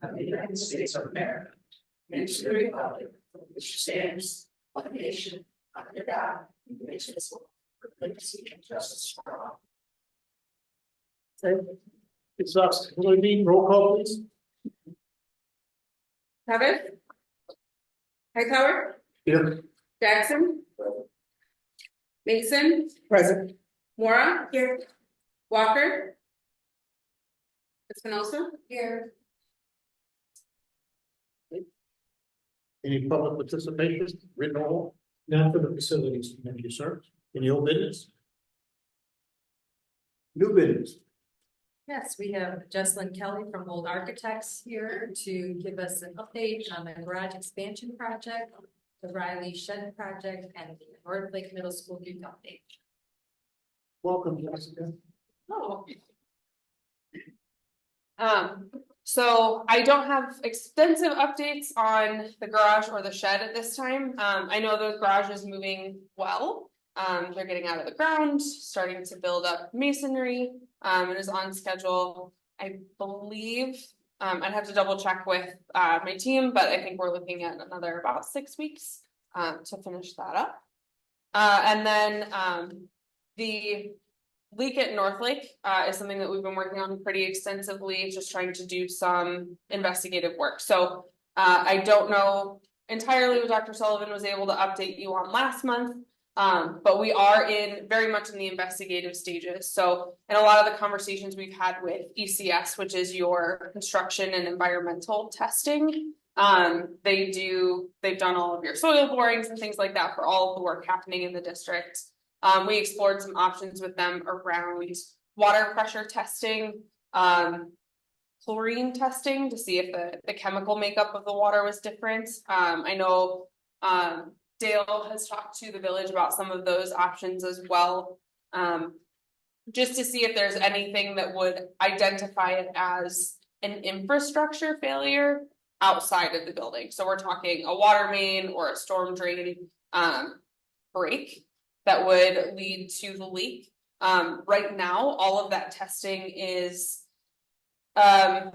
of the United States of America, and to the republic for which stands one nation under God, indivisible, with liberty and justice for all. It's us, will we need roll call please? Kevin? Hightower? Here. Jackson? Mason? Present. Mora? Here. Walker? Espinosa? Here. Any public participation, written or oral? Not for the facilities committee, sir. Any old business? New business. Yes, we have Jesselyn Kelly from Old Architects here to give us an update on the garage expansion project, the Riley Shed project, and the North Lake Middle School youth update. Welcome, Jessica. Oh. So I don't have extensive updates on the garage or the shed at this time. I know the garage is moving well. They're getting out of the ground, starting to build up masonry, and is on schedule. I believe, I'd have to double check with my team, but I think we're looking at another about 6 weeks to finish that up. And then the leak at North Lake is something that we've been working on pretty extensively, just trying to do some investigative work. So I don't know entirely what Dr. Sullivan was able to update you on last month, but we are very much in the investigative stages. So in a lot of the conversations we've had with ECS, which is your construction and environmental testing, they've done all of your soil borings and things like that for all of the work happening in the district. We explored some options with them around water pressure testing, chlorine testing to see if the chemical makeup of the water was different. I know Dale has talked to the village about some of those options as well, just to see if there's anything that would identify it as an infrastructure failure outside of the building. So we're talking a water main or a storm drain break that would lead to the leak. Right now, all of that testing is can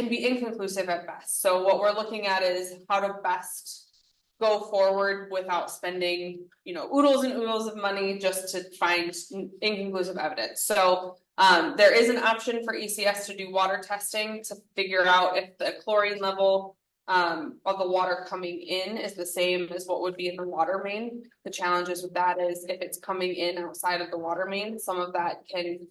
be inconclusive at best. So what we're looking at is how to best go forward without spending, oodles and oodles of money just to find inconclusive evidence. So there is an option for ECS to do water testing to figure out if the chlorine level of the water coming in is the same as what would be in the water main. The challenges with that is if it's coming in outside of the water main, some of that can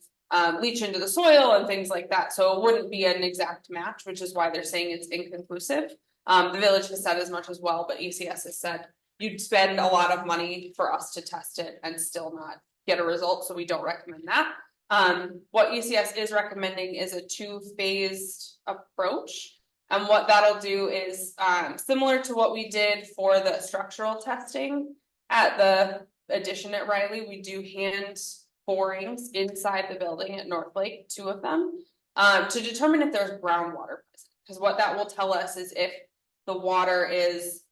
leach into the soil and things like that. So it wouldn't be an exact match, which is why they're saying it's inconclusive. The village has said as much as well, but ECS has said you'd spend a lot of money for us to test it and still not get a result. So we don't recommend that. What ECS is recommending is a 2-phased approach. And what that'll do is similar to what we did for the structural testing at the addition at Riley. We do hand borings inside the building at North Lake, 2 of them, to determine if there's groundwater present. Because what that will tell us is if the water is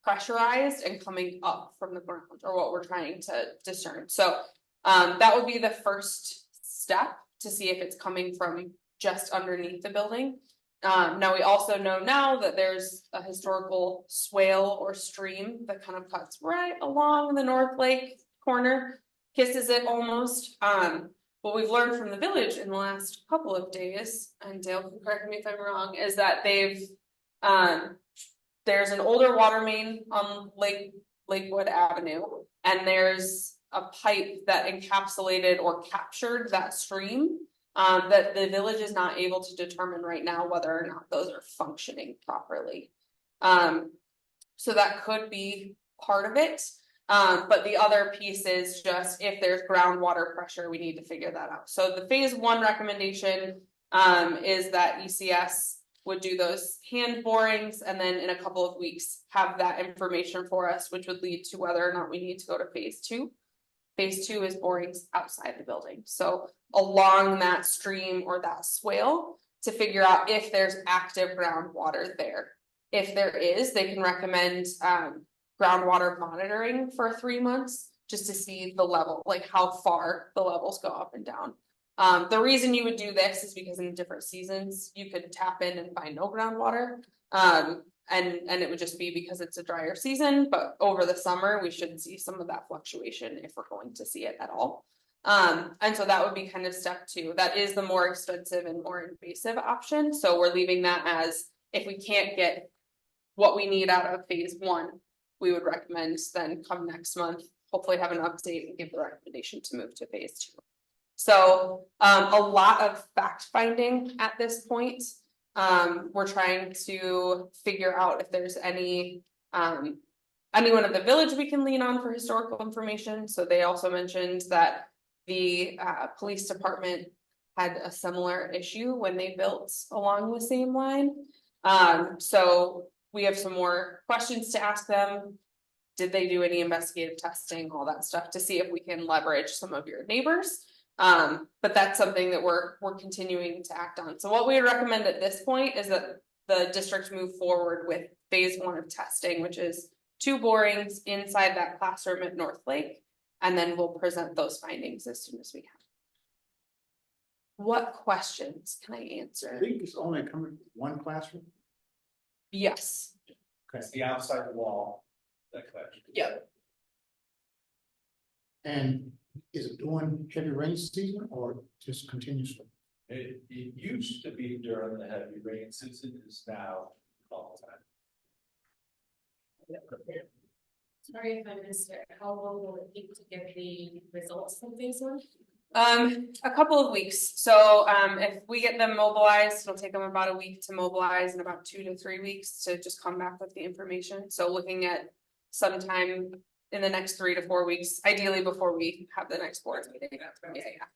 pressurized and coming up from the ground, or what we're trying to discern. So that would be the first step to see if it's coming from just underneath the building. Now we also know now that there's a historical swale or stream that kind of cuts right along the North Lake corner, kisses it almost. What we've learned from the village in the last couple of days, and Dale can correct me if I'm wrong, is that there's an older water main on Lakewood Avenue, and there's a pipe that encapsulated or captured that stream. That the village is not able to determine right now whether or not those are functioning properly. So that could be part of it. But the other piece is just if there's groundwater pressure, we need to figure that out. So the phase 1 recommendation is that ECS would do those hand borings and then in a couple of weeks have that information for us, which would lead to whether or not we need to go to phase 2. Phase 2 is borings outside the building. So along that stream or that swale to figure out if there's active groundwater there. If there is, they can recommend groundwater monitoring for 3 months just to see the level, like how far the levels go up and down. The reason you would do this is because in different seasons, you could tap in and find no groundwater. And it would just be because it's a drier season, but over the summer, we should see some of that fluctuation if we're going to see it at all. And so that would be kind of step 2. That is the more expensive and more invasive option. So we're leaving that as if we can't get what we need out of phase 1, we would recommend then come next month, hopefully have an update and give the recommendation to move to phase 2. So a lot of fact finding at this point. We're trying to figure out if there's anyone at the village we can lean on for historical information. So they also mentioned that the police department had a similar issue when they built along the same line. So we have some more questions to ask them. Did they do any investigative testing, all that stuff, to see if we can leverage some of your neighbors? But that's something that we're continuing to act on. So what we recommend at this point is that the district move forward with phase 1 of testing, which is 2 borings inside that classroom at North Lake. And then we'll present those findings as soon as we can. What questions can I I answer? think it's only coming from 1 classroom. Yes. It's the outside wall, that collection. Yeah. And is it during heavy rain season or just continuously? It used to be during the heavy rain season, is now all the time. Sorry if I missed it. How long will it take to get the results from phase 1? A couple of weeks. So if we get them mobilized, it'll take them about a week to mobilize and about 2 to 3 weeks to just come back with the information. So looking at sometime in the next 3 to 4 weeks, ideally before we have the next board meeting. Yeah.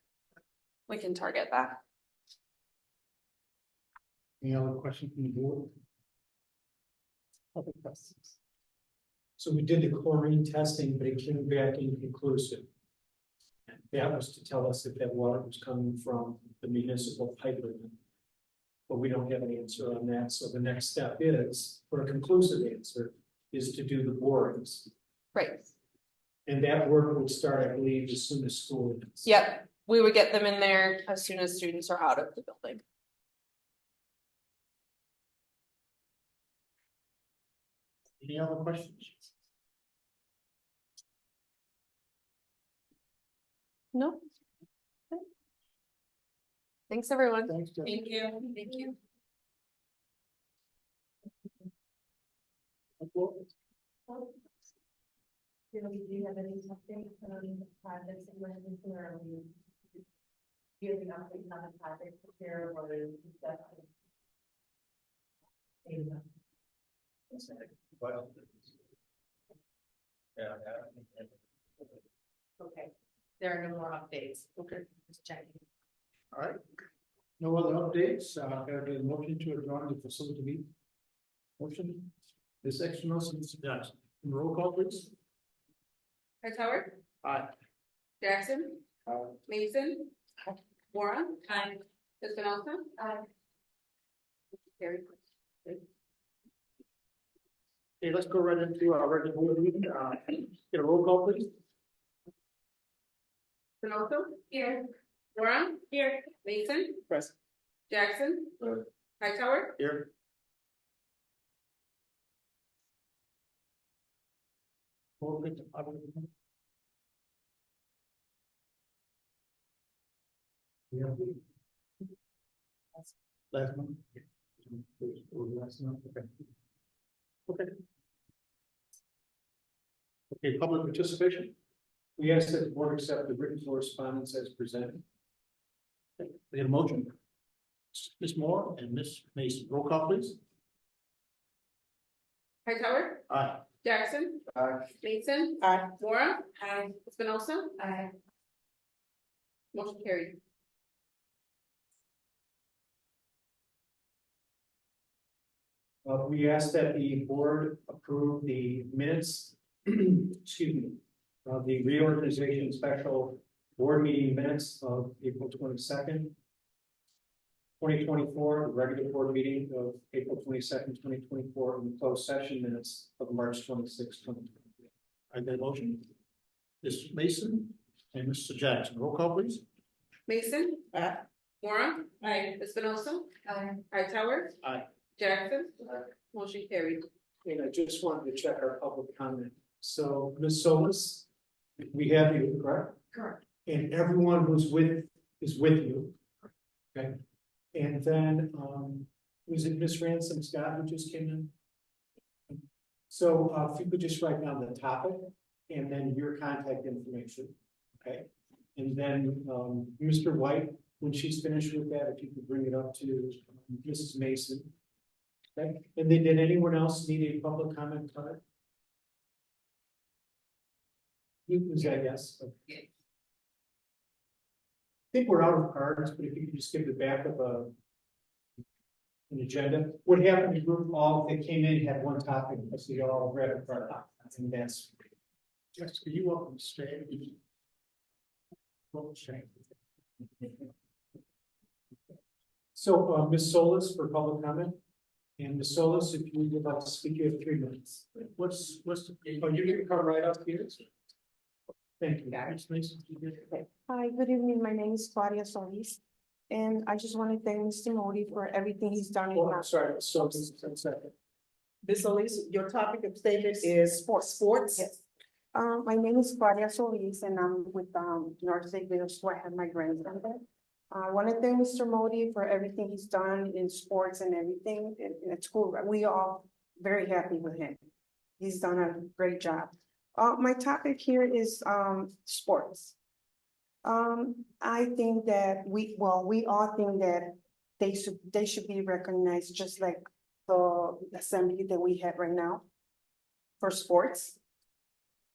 We can target that. Any other questions from the board? Other questions? So we did the chlorine testing, but it came back inconclusive. And that was to tell us if that water was coming from the municipal pipeline. But we don't have an answer on that, so the next step is, for a conclusive answer, is to do the borings. Right. And that work would start, I believe, as soon as school ends. Yep. We would get them in there as soon as students are out of the building. Any other questions? No. Thanks, everyone. Thanks, Jeff. Thank you. Thank you. Do you have any updates on the projects that you have been doing, or do you have an update on the project to share or discuss? Well. Yeah. Okay, there are no more updates. Okay. Just checking. All right. No other updates. I have a motion to adjourn the facility meeting. Motion. This action motion is Jackson. Roll call, please. Hightower, Aye. Jackson, Mason, Warren, Hi. Espinosa. Very good. Okay, let's go right into our regular board meeting. Get a roll call, please. Espinosa. Here. Warren. Here. Mason. Present. Jackson. Hightower. Here. Last one. Okay. Okay, public participation. We asked that the board accept the written correspondence as presented. We have a motion. Ms. Moore and Ms. Mason, roll call, please. Hightower, Aye. Jackson. Aye. Mason. Warren. Espinosa. Hi. Motion carried. We asked that the board approve the minutes, excuse me, of the reorganization special board meeting minutes of April 22nd. 2024, the regular board meeting of April 22nd, 2024, and the closed session minutes of March 26th, 2024. I got a motion. Ms. Mason and Mr. Jackson, roll call, please. Mason. Aye. Mora. Aye. Espinosa. Hightower. Aye. Jackson. Motion carried. And I just wanted to check our public comment. So, Ms. Solis, we have you, correct? Correct. And everyone who's is with you. Okay, and then, was it Miss Ransom Scott who just came in? So, if you could just write down the topic and then your contact information, okay? And then, Mr. White, when she's finished with that, if you could bring it up to Mrs. Mason. Okay, and then did anyone else need a public comment card? Was that yes? Okay. I think we're out of cards, but if you could just give the back of an agenda. What happened, the group all that came in had one topic, so you all read it for I think that's. Jessica, you welcome to stay. Well, stay. So, Ms. Solis for public comment. And Ms. Solis, if you would like to speak, you have 3 minutes. What's the? Oh, you can come right up here. Thank you. Ms. Mason, Hi, good evening. My name is Claudia Solis. And I just want to thank Mr. Modi for everything he's done in Oh, our I'm sorry, so just a second. Ms. Solis, your topic of statement is sports. Yes. My name is Claudia Solis and I'm with North Lake Middle School. I have my grandson there. I want to thank Mr. Modi for everything he's done in sports and everything at school. We all very happy with him. He's done a great job. My topic here is sports. I think that we all think that they should be recognized just like the assembly that we have right now for sports.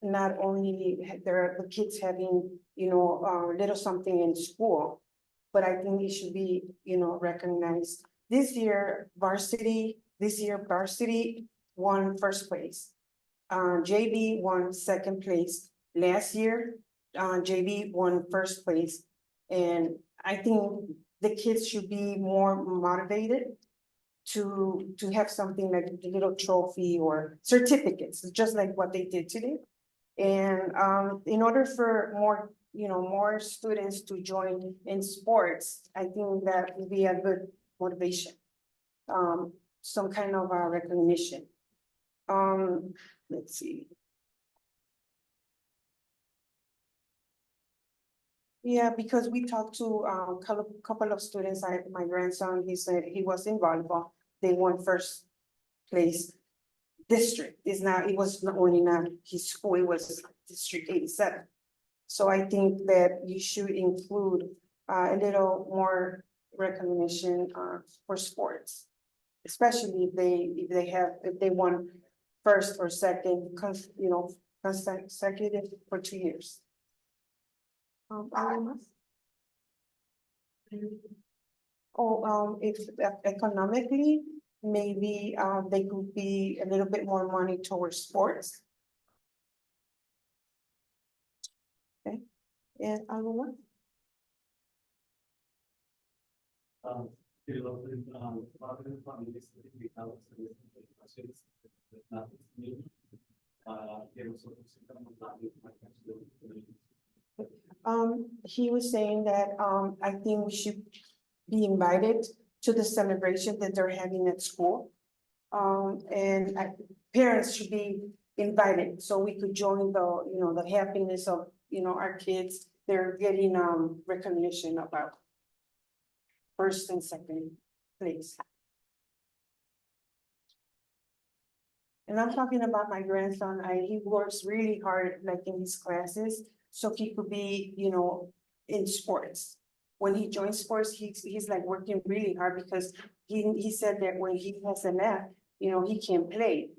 Not only there are the kids having, little something in school, but I think it should be, recognized. This year varsity won first place. JV won second place. Last year, JV won first place. And I think the kids should be more motivated to have something like a little trophy or certificates, just like what they did today. And in order for more students to join in sports, I think that would be a good motivation. Some kind of recognition. Let's see. Yeah, because we talked to a couple of students. My grandson, he said he was in volleyball. They won first place district. It was not only not his school, it was District 87. So I think that you should include a little more recognition for sports, especially if they won first or second, consecutive for 2 years. If economically, maybe they could be a little bit more money towards sports. Okay, and I will want. He was saying that I think we should be invited to the celebration that they're having at school. And parents should be invited so we could join the happiness of our kids. They're getting recognition about first and second place. And I'm talking about my grandson. He works really hard, like in his classes, so he could be, in sports. When he joins sports, he's like working really hard because he said that when he has an F, he can't play.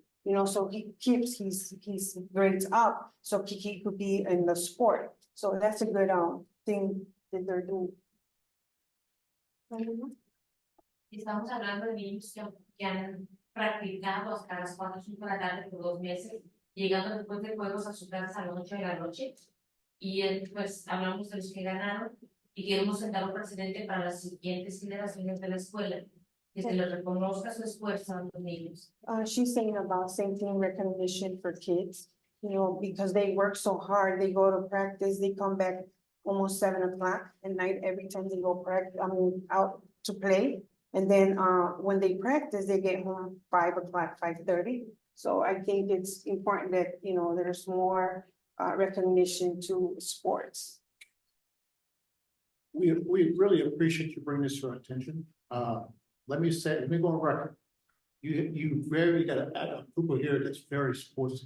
So he keeps his grades up, so he could be in the sport. So that's a good thing that they're doing. Estamos hablando de niños que han practicado hasta las 4 o 5 de la tarde por 2 meses, llegando después de juegos a su casa a las 8 de la noche. Y pues hablamos de los que ganaron y queremos sentar un precedente para las siguientes generaciones de la escuela, que se les reconozca su esfuerzo a los niños. She's saying about same thing, recognition for kids, because they work so hard. They go to practice, they come back almost 7 o'clock at night every time they go out to play. And then, when they practice, they get home 5 o'clock, 5:30. So I think it's important that, there's more, recognition to sports. We really appreciate you bringing this to our attention. Let me go on record. You got a group of here that's very sports.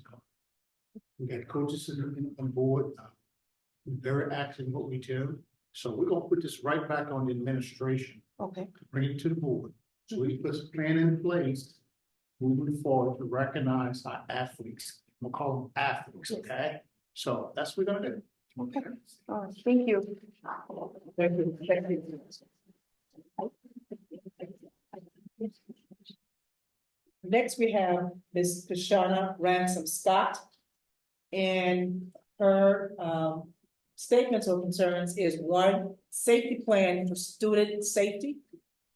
We got coaches on board, very active in what we do. So we're gonna put this right back on the administration, Okay, bring it to the board. So we put a plan in place moving forward to recognize our athletes. We'll call them athletes, okay? So that's what we're gonna do. Okay. thank you. Thank you. Thank you. Next, we have Ms. Kashana Ransom Scott. And her statements or concerns is 1, safety plan for student safety.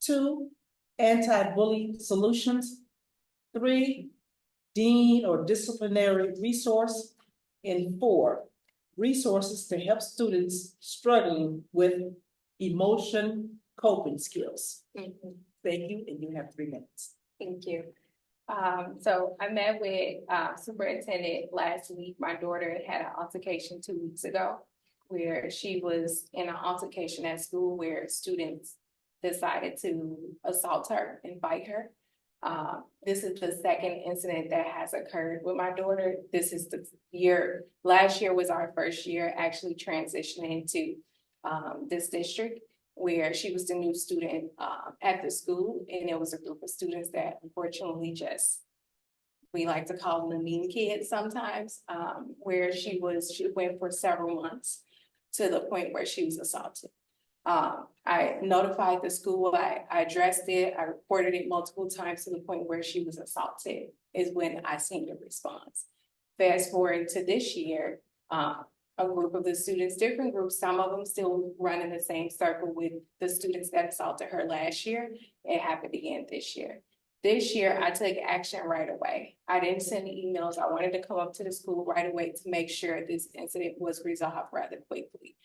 2, anti-bully solutions. 3, dean or disciplinary resource. And 4, resources to help students struggling with emotion coping skills. Thank you, and you have 3 minutes. Thank you. So I met with superintendent last week. My daughter had an altercation 2 weeks ago where she was in an altercation at school where students decided to assault her and fight her. This is the second incident that has occurred with my daughter. This is the year, last year was our first year actually transitioning to this district, where she was the new student at the school, and there was a group of students that unfortunately we like to call them the mean kids sometimes, where she went for several months to the point where she was assaulted. I notified the school, I addressed it, I reported it multiple times to the point where she was assaulted is when I seen the response. Fast forward to this year, a group of the students, different groups, some of them still run in the same circle with the students that assaulted her last year. It happened again this year. This year, I took action right away. I didn't send emails. I wanted to come up to the school right away to make sure this incident was resolved rather quickly.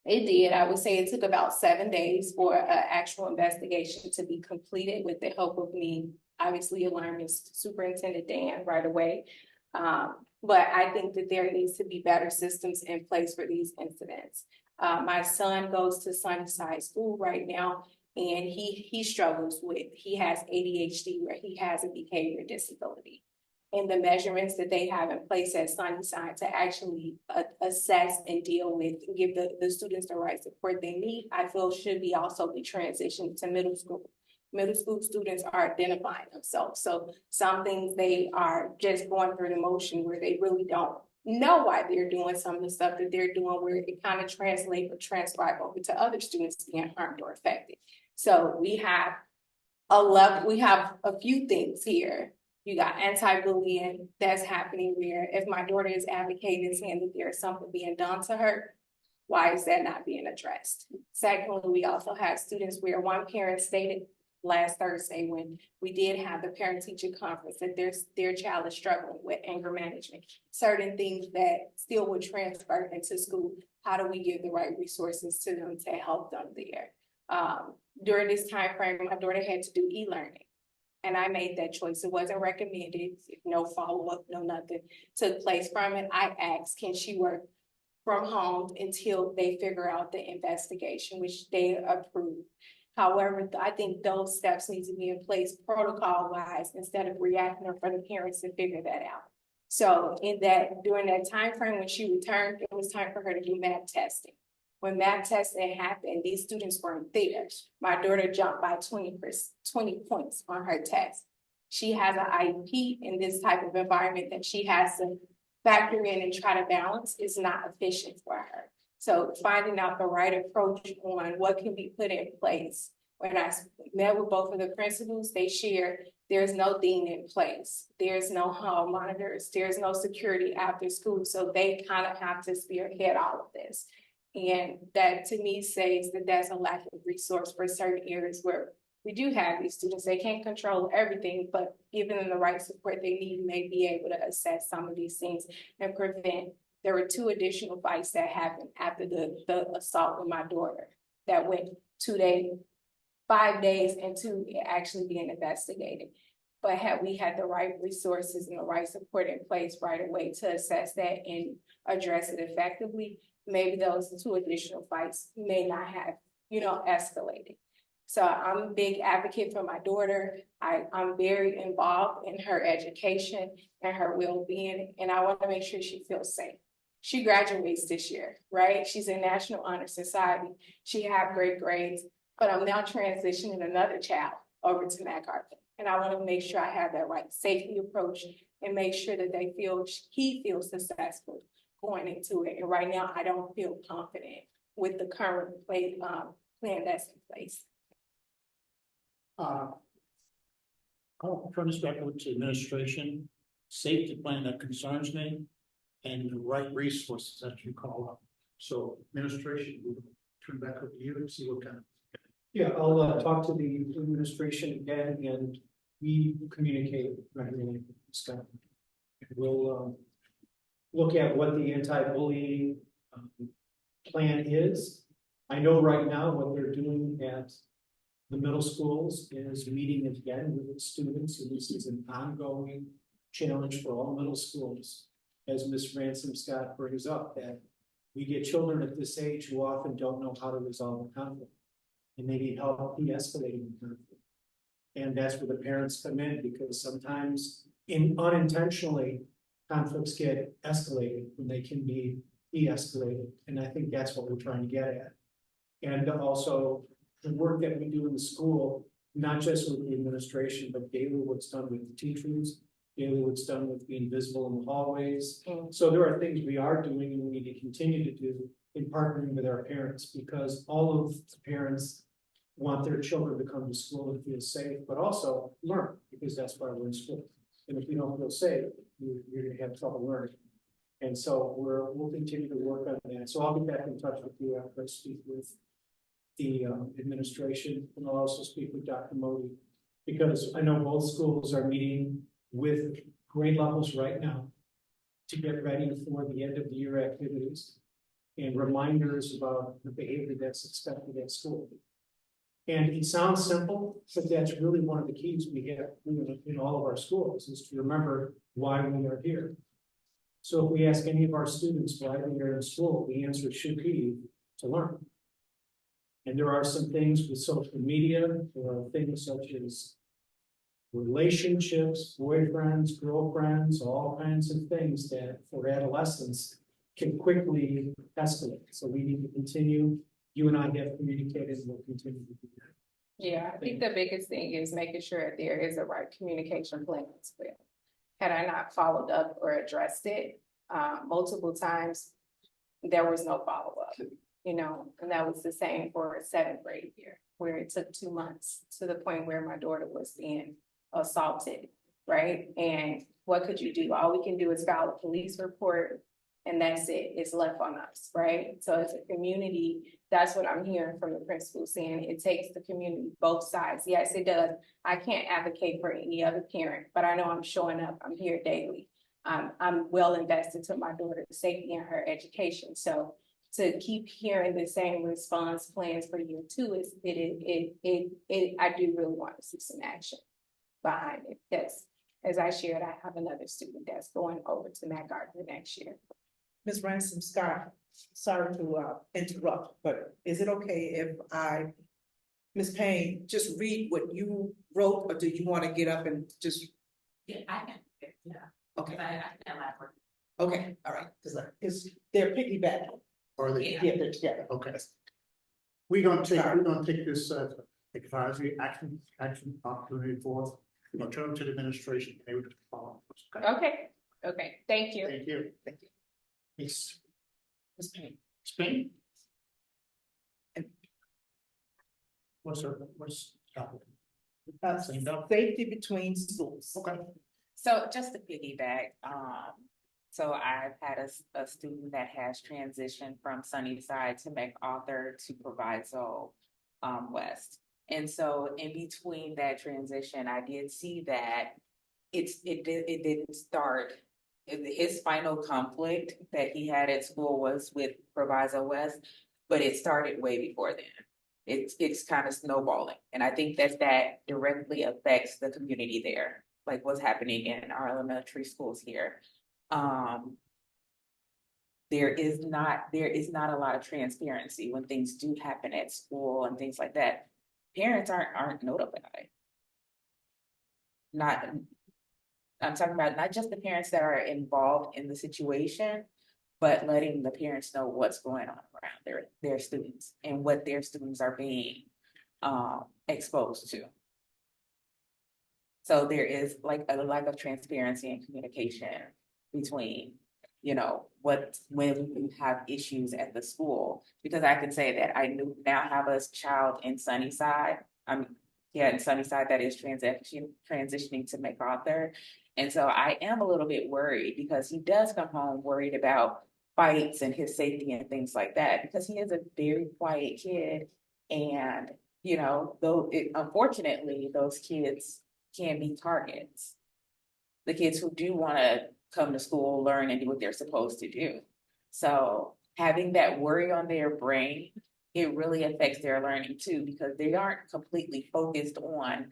It did. I would say it took about 7 days for an actual investigation to be completed with the help of me, obviously alarming Superintendent Dan right away. But I think that there needs to be better systems in place for these incidents. My son goes to Sunnyside School right now, and he struggles with, he has ADHD where he has a behavior disability. And the measurements that they have in place at Sunnyside to actually assess and deal with, and give the students the right support they need, I feel should be also be transitioned to middle school. Middle school students are identifying themselves. So some things they are just going through the motion where they really don't know why they're doing some of the stuff that they're doing, where it kind of translates or transcribe over to other students being harmed or affected. So we have a few things here. You got anti-bullying that's happening where if my daughter is advocating saying that there's something being done to her, why is that not being addressed? Secondly, we also have students where one parent stated last Thursday when we did have the parent-teacher conference that their child is struggling with anger management, certain things that still would transfer into school. How do we give the right resources to them to help them there? During this time frame, my daughter had to do e-learning. And I made that choice. It wasn't recommended, no follow-up, no nothing took place from it. I asked, can she work from home until they figure out the investigation, which they approved. However, I think those steps need to be in place protocol-wise instead of reacting for the parents to figure that out. So during that time frame when she returned, it was time for her to do math testing. When math testing happened, these students weren't there. My daughter jumped by 20 points on her test. She has an IEP in this type of environment that she has to factor in and try to balance is not efficient for her. So finding out the right approach on what can be put in place. When I met with both of the principals, they shared there's no dean in place. There's no hall monitors. There's no security after school. So they kind of have to spearhead all of this. And that to me says that there's a lack of resource for certain areas where we do have these students. They can't control everything, but giving them the right support they need may be able to assess some of these things and prevent There were 2 additional fights that happened after the assault with my daughter that went 2 days, 5 days into it actually being investigated. But had we had the right resources and the right support in place right away to assess that and address it effectively, maybe those 2 additional fights may not have, escalated. So I'm a big advocate for my daughter. I'm very involved in her education and her well-being, and I want to make sure she feels safe. She graduates this year, right? She's in National Honor Society. She had great grades, but I'm now transitioning another child over to MacArthur. And I want to make sure I have that right safety approach and make sure that he feels successful going into it. And right now, I don't feel confident with the current plan that's in place. I'll turn this back over to administration, safety plan that concerns me, and the right resources that you call up. So administration, we'll turn back over to you and see what kind of. Yeah, I'll talk to the administration again, and we communicate regularly with Scott. We'll look at what the anti-bullying plan is. I know right now what they're doing at the middle schools is meeting again with the students, and this is an ongoing challenge for all middle schools. As Ms. Ransom Scott brings up, that we get children at this age who often don't know how to resolve a conflict, and they need help de-escalating the conflict. And that's where the parents come in, because sometimes unintentionally conflicts get escalated when they can be de-escalated. And I think that's what we're trying to get at. And also the work that we do in the school, not just with the administration, but daily what's done with the teachers, daily what's done with being visible in the hallways. So there are things we are doing and we need to continue to do in partnering with our parents, because all of the parents want their children to come to school and feel safe, but also learn, because that's why we're in school. And if you don't feel safe, you're gonna have trouble learning. And so we'll continue to work on that. So I'll be back in touch with you after I speak with the administration, and I'll also speak with Dr. Modi, because I know both schools are meeting with grade levels right now to get ready for the end of the year activities and reminders about the behavior that's expected at school. And it sounds simple, but that's really one of the keys we have in all of our schools, is to remember why we are here. So if we ask any of our students why they are in school, the answer should be to learn. And there are some things with social media, there are things such as relationships, boyfriends, girlfriends, all kinds of things that for adolescents can quickly escalate. So we need to continue. You and I have communicated, and we'll continue to do that. Yeah, I think the biggest thing is making sure there is a right communication plan as well. Had I not followed up or addressed it multiple times, there was no follow-up, and that was the same for 7th grade year, where it took 2 months to the point where my daughter was being assaulted, right? And what could you do? All we can do is file a police report, and that's it. It's left on us, right? So as a community, that's what I'm hearing from the principal, saying it takes the community, both sides. Yes, it does. I can't advocate for any other parent, but I know I'm showing up. I'm here daily. I'm well invested to my daughter's safety and her education. So to keep hearing the same response plans for year 2 is I do really want to see some action behind it. Yes, as I shared, I have another student that's going over to MacArthur next year. Ms. Ransom Scott, sorry to interrupt, but is it okay if Ms. Payne, just read what you wrote, or do you want to get up and just? Yeah, I can, yeah. Okay. I can elaborate. Okay, all right, because they're piggybacking. Or they, Yeah, they're together. okay. We're gonna take this advisory action opportunity for, turn to the administration. They would follow. Okay, thank you. Thank you. Thank you. Ms. Payne. Spain? What's topic? Same up. Safety between schools. Okay. So just to piggyback, so I've had a student that has transitioned from Sunnyside to MacArthur to Proviso West. And so in between that transition, I did see that it didn't start his final conflict that he had at school was with Proviso West, but it started way before then. It's kind of snowballing, and I think that directly affects the community there, like what's happening in our elementary schools here. There is not a lot of transparency when things do happen at school and things like that. Parents aren't notified. I'm talking about not just the parents that are involved in the situation, but letting the parents know what's going on around their students and what their students are being exposed to. So there is like a lack of transparency and communication between, when you have issues at the school. Because I can say that I now have a child in Sunnyside. In Sunnyside that is transitioning to MacArthur. And so I am a little bit worried because he does come home worried about fights and his safety and things like that, because he is a very quiet kid. And, unfortunately, those kids can be targets. The kids who do want to come to school, learn, and do what they're supposed to do. So having that worry on their brain, it really affects their learning too, because they aren't completely focused on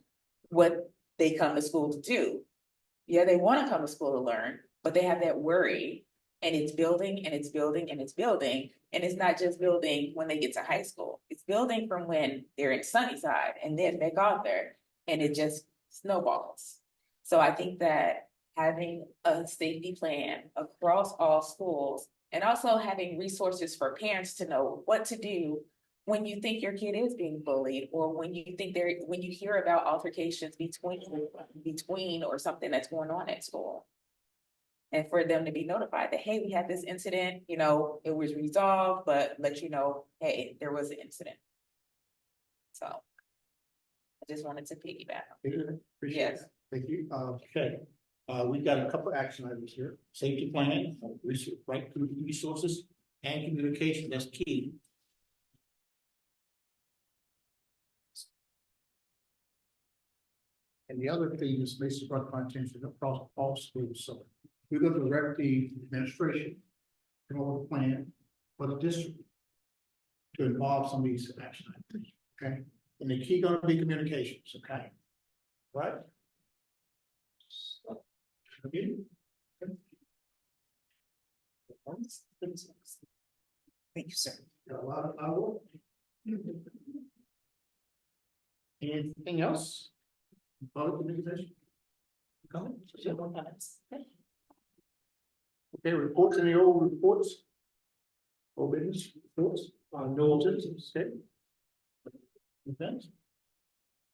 what they come to school to do. Yeah, they want to come to school to learn, but they have that worry, and it's building and it's building and it's building. And it's not just building when they get to high school. It's building from when they're in Sunnyside and then MacArthur, and it just snowballs. So I think that having a safety plan across all schools, and also having resources for parents to know what to do when you think your kid is being bullied, or when you hear about altercations between or something that's going on at school. And for them to be notified that, hey, we had this incident, it was resolved, but let you know, hey, there was an incident. So I just wanted to piggyback. Appreciate Yes. that. Thank you. Okay. We've got a couple action items here. Safety plan, right resources, and communication. That's key. And the other thing is basically brought my attention across all schools. So we're going to direct the administration to come up with a plan for the district to involve some of these action items. Okay. And the key going to be communications. Okay. Right. Okay. Thank you, sir. Got a lot of power. Anything else? Public communication? Comment? Okay, reports, any old reports? Old business reports? No business, okay. Events?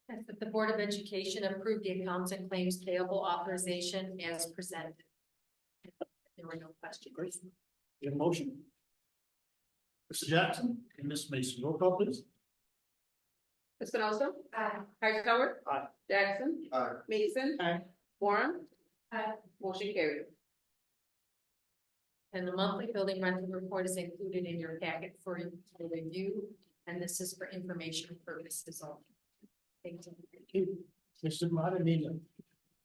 That the Board of Education approved the accounts and claims payable authorization as presented. There were no questions. Great. Your motion? Mr. Jackson and Ms. Mason, roll call please. Espinosa. Hightower. Aye. Jackson. Aye. Mason. Aye. Warren. Motion carried. And the monthly building rental report is included in your packet for review, and this is for information purposes only. Thank you. Thank you. Mr. Martin,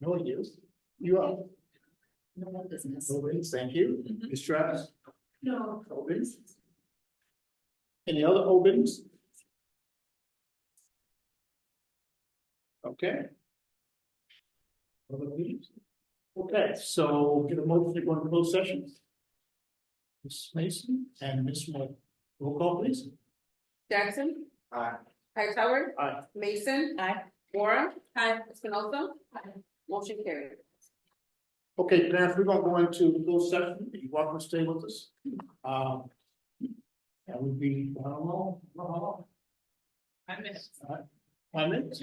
no ideas. You are. No business. No wins, thank you. Ms. Travis? No. No wins. Any other old business? Okay. Other meetings? Okay, so get a motion to go into closed session. Ms. Mason and Ms. Moore. Roll call please. Jackson. Aye. Hightower. Aye. Mason. Aye. Warren. Espinosa. Motion carried. Okay, Clarence, we're gonna go into closed session. You're welcome to stay with us. That would be, I don't know, 5 minutes. 5 minutes?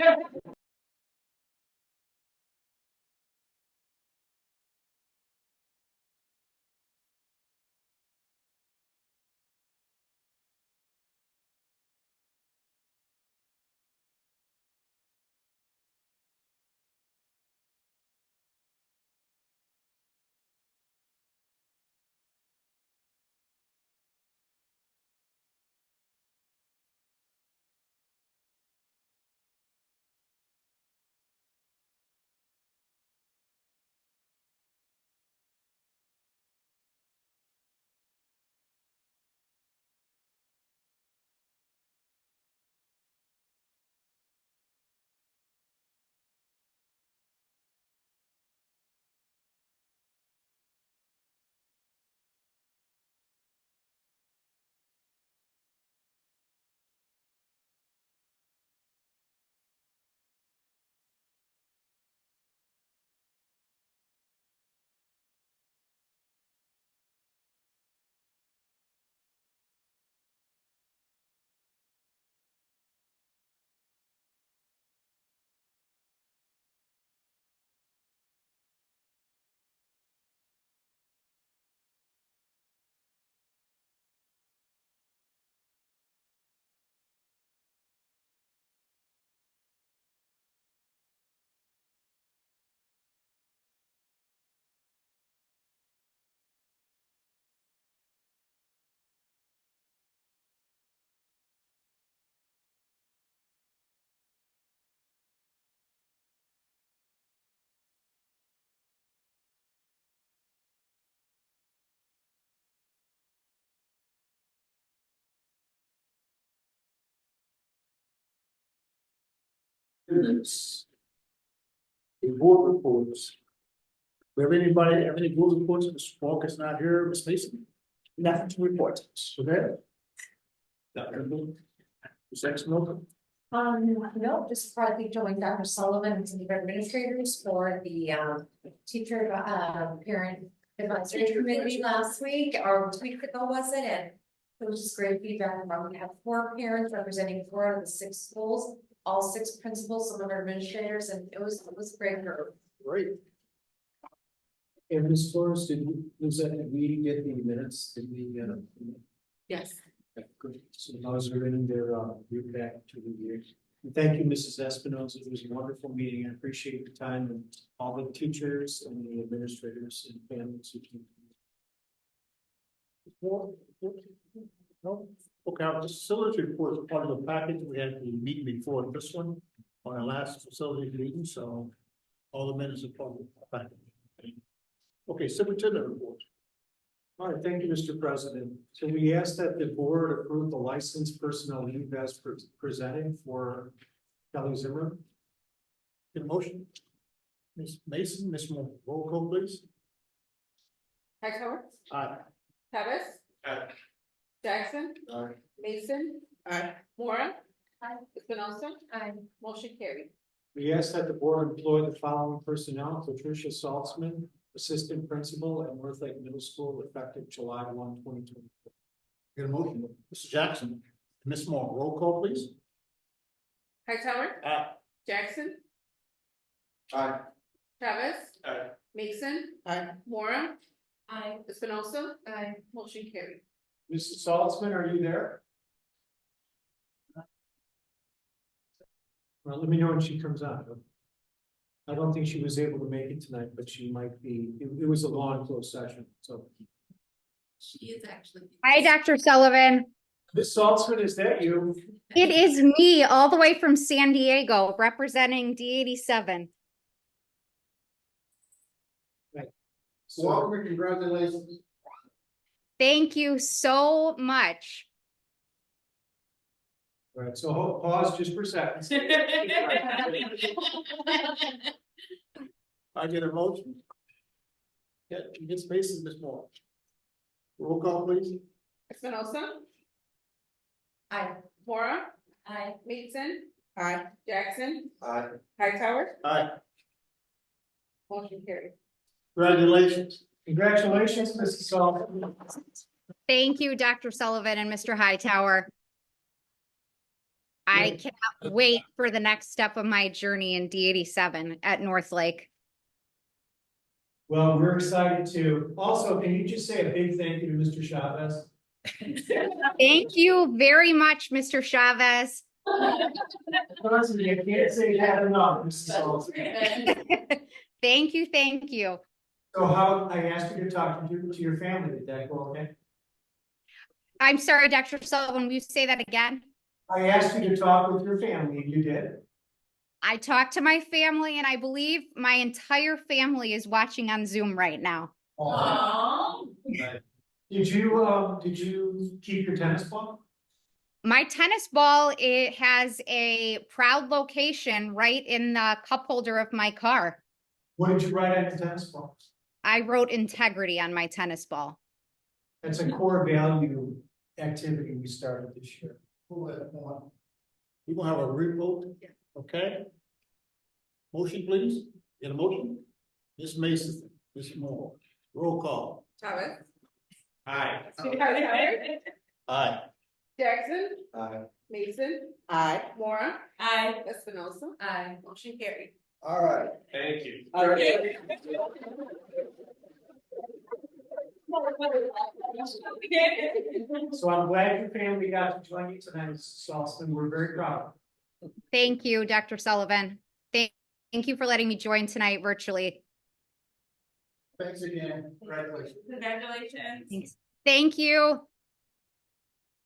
Yes. The board reports. Do we have anybody, have any board reports? Mr. Falk is not here, Ms. Mason? Nothing to report. So there. Dr. Moon. Ms. Exmotor. No, just probably join Dr. Sullivan and some of the administrators for the teacher parent advisory committee last week or 2 weeks ago, was it? And it was just great feedback from, we have 4 parents representing 4 out of the 6 schools, all 6 principals, some of our administrators, and it was a great group. Great. And Ms. Flores, did we get the minutes? Did we, Yes. good. So those are in their, group back to the year. And thank you, Mrs. Espinoza. It was a wonderful meeting. I appreciate your time and all the teachers and the administrators and families who came. No, okay, our facility report is part of the package. We had the meeting before this one on our last facility meeting, so all the minutes are part of the package. Okay, superintendent report. All right, thank you, Mr. President. So we ask that the board approve the licensed personnel leave as presented for Kelly Zimmer. Get a motion? Ms. Mason, Ms. Moore, roll call please. Hightower, Aye. Travis. Aye. Jackson. Aye. Mason. Aye. Mora. Aye. Espinosa. Aye. Motion carried. We ask that the board employ the following personnel: Patricia Saltzman, assistant principal at North Lake Middle School, effective July 1, 2024. Get a motion? Mr. Jackson, Ms. Moore, roll call please. Hightower, Aye. Jackson, Aye. Travis. Aye. Mason. Aye. Mora. Aye. Espinosa. Aye. Motion carried. Mrs. Saltzman, are you there? Well, let me know when she comes on. I don't think she was able to make it tonight, but she might be. It was a long closed session, so. She is actually. Hi, Dr. Sullivan. Ms. Saltzman, is that you? It is me all the way from San Diego representing D87. So, Welcome, congratulations. Thank you so much. all right, so pause just for a second. I get a motion. Yeah, Ms. Mason, Ms. Moore. Roll call please. Espinosa. Aye. Mora. Aye. Mason. Aye. Jackson. Aye. Hightower. Aye. Motion carried. Congratulations. Congratulations, Mrs. Saltzman. Thank you, Dr. Sullivan and Mr. Hightower. I cannot wait for the next step of my journey in D87 at North Lake. Well, we're excited too. Also, can you just say a big thank you to Mr. Chavez? Thank you very much, Mr. Chavez. Listen, you can't say that enough, Mrs. Saltzman. Thank you, thank you. So how, I asked you to talk to your family, did that go okay? I'm sorry, Dr. Sullivan, will you say that again? I asked you to talk with your family, and you did. I talked to my family and I believe my entire family is watching on Zoom right now. Did you keep your tennis ball? My tennis ball, it has a proud location right in the cup holder of my car. What did you write on your tennis ball? I wrote integrity on my tennis ball. That's a core value activity we started this year. You gonna have a revote, okay? Motion, please. Get a motion? Ms. Mason, Ms. Moore, roll call. Travis. Aye. Hightower. Aye. Jackson. Aye. Mason. Aye. Mora. Aye. Espinosa. Aye. Motion carried. All right. Thank you. So I'm glad your family got to join you tonight, Mrs. Saltzman. We're very proud. Thank you, Dr. Sullivan. Thank you for letting me join tonight virtually. Thanks again. Congratulations. Congratulations. Thank you.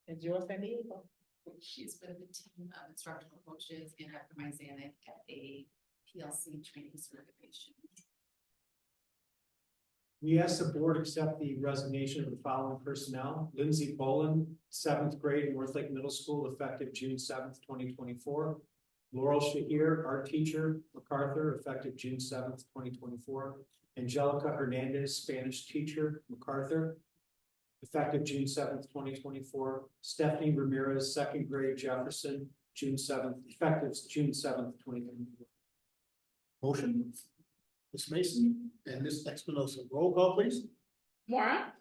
Is yours San Diego? She's been the team of instructional coaches and after my Xanax got a PLC training certification. We ask the board accept the resignation of the following personnel: Lindsay Bolin, 7th grade, North Lake Middle School, effective June 7th, 2024. Laurel Shahir, art teacher, MacArthur, effective June 7th, 2024. Angelica Hernandez, Spanish teacher, MacArthur, effective June 7th, 2024. Stephanie Ramirez, second grade, Jefferson, June 7th, effective June 7th, 2024. Motion. Ms. Mason and Ms. Espinosa, roll call please. Mora,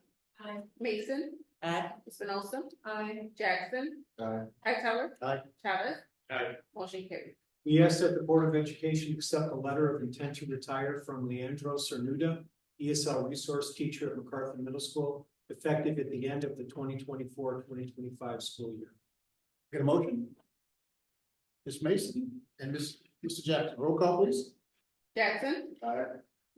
Aye. Mason, Aye. Espinosa, Aye. Jackson. Aye. Hightower. Aye. Chavez. Aye. Motion carried. We ask that the Board of Education accept a letter of intent to retire from Leandro Cernuda, ESL resource teacher at MacArthur Middle School, effective at the end of the 2024-2025 school year. Get a motion? Ms. Mason and Mr. Jackson, roll call please. Jackson. Aye.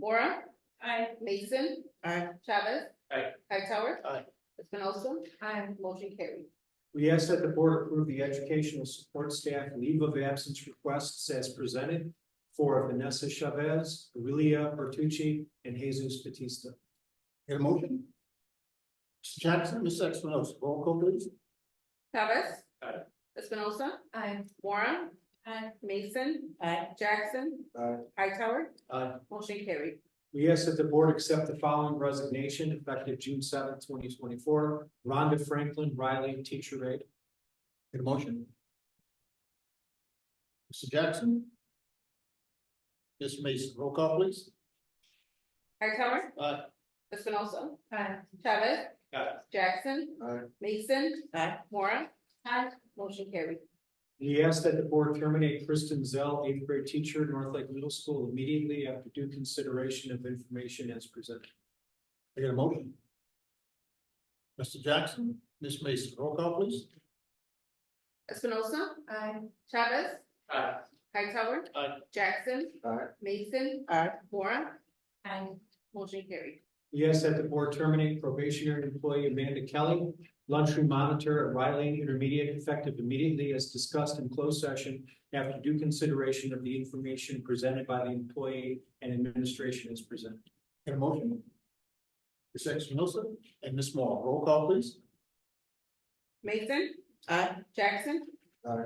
Mora, Aye. Mason, Aye. Chavez. Aye. Hightower. Aye. Espinosa. Aye. Motion carried. We ask that the board approve the educational support staff leave of absence requests as presented for Vanessa Chavez, Aurelia Bertucci, and Jesus Batista. Get a motion? Mr. Jackson, Ms. Espinosa, roll call please. Chavez. Aye. Espinosa. Aye. Mora. Aye. Mason. Aye. Jackson. Aye. Hightower. Aye. Motion carried. We ask that the board accept the following resignation effective June 7th, 2024. Rhonda Franklin Riley, teacher aide. Get a motion? Mr. Jackson? Ms. Mason, roll call please. Hightower. Aye. Espinosa. Aye. Chavez. Aye. Jackson. Aye. Mason. Aye. Mora. Aye. Motion carried. We ask that the board terminate Kristen Zell, eighth grade teacher, Northlake Middle School, immediately after due consideration of information as presented. I get a motion? Mr. Jackson, Ms. Mason, roll call please. Espinosa. Aye. Chavez. Aye. Hightower. Aye. Jackson. Aye. Mason. Aye. Mora. Aye. Motion carried. We ask that the board terminate probationary employee Amanda Kelly, lunchroom monitor at Riley Intermediate, effective immediately as discussed in closed session after due consideration of the information presented by the employee and administration as presented. Get a motion? Ms. Espinosa and Ms. Moore, roll call please. Mason. Aye. Jackson. Aye.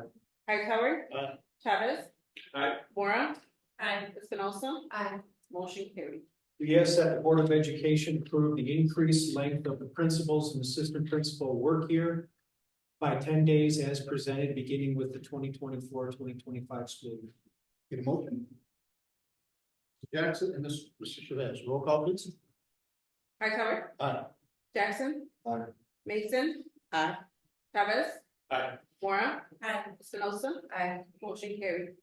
Hightower. Aye. Chavez. Aye. Mora. Aye. Espinosa. Aye. Motion carried. We ask that the Board of Education approve the increased length of the principal's and assistant principal work year by 10 days as presented, beginning with the 2024-2025 school year. Get a motion? Mr. Jackson and Mr. Chavez, roll call please. Hightower. Aye. Jackson. Aye. Mason. Aye. Chavez. Aye. Mora. Aye. Espinosa. Aye. Motion carried.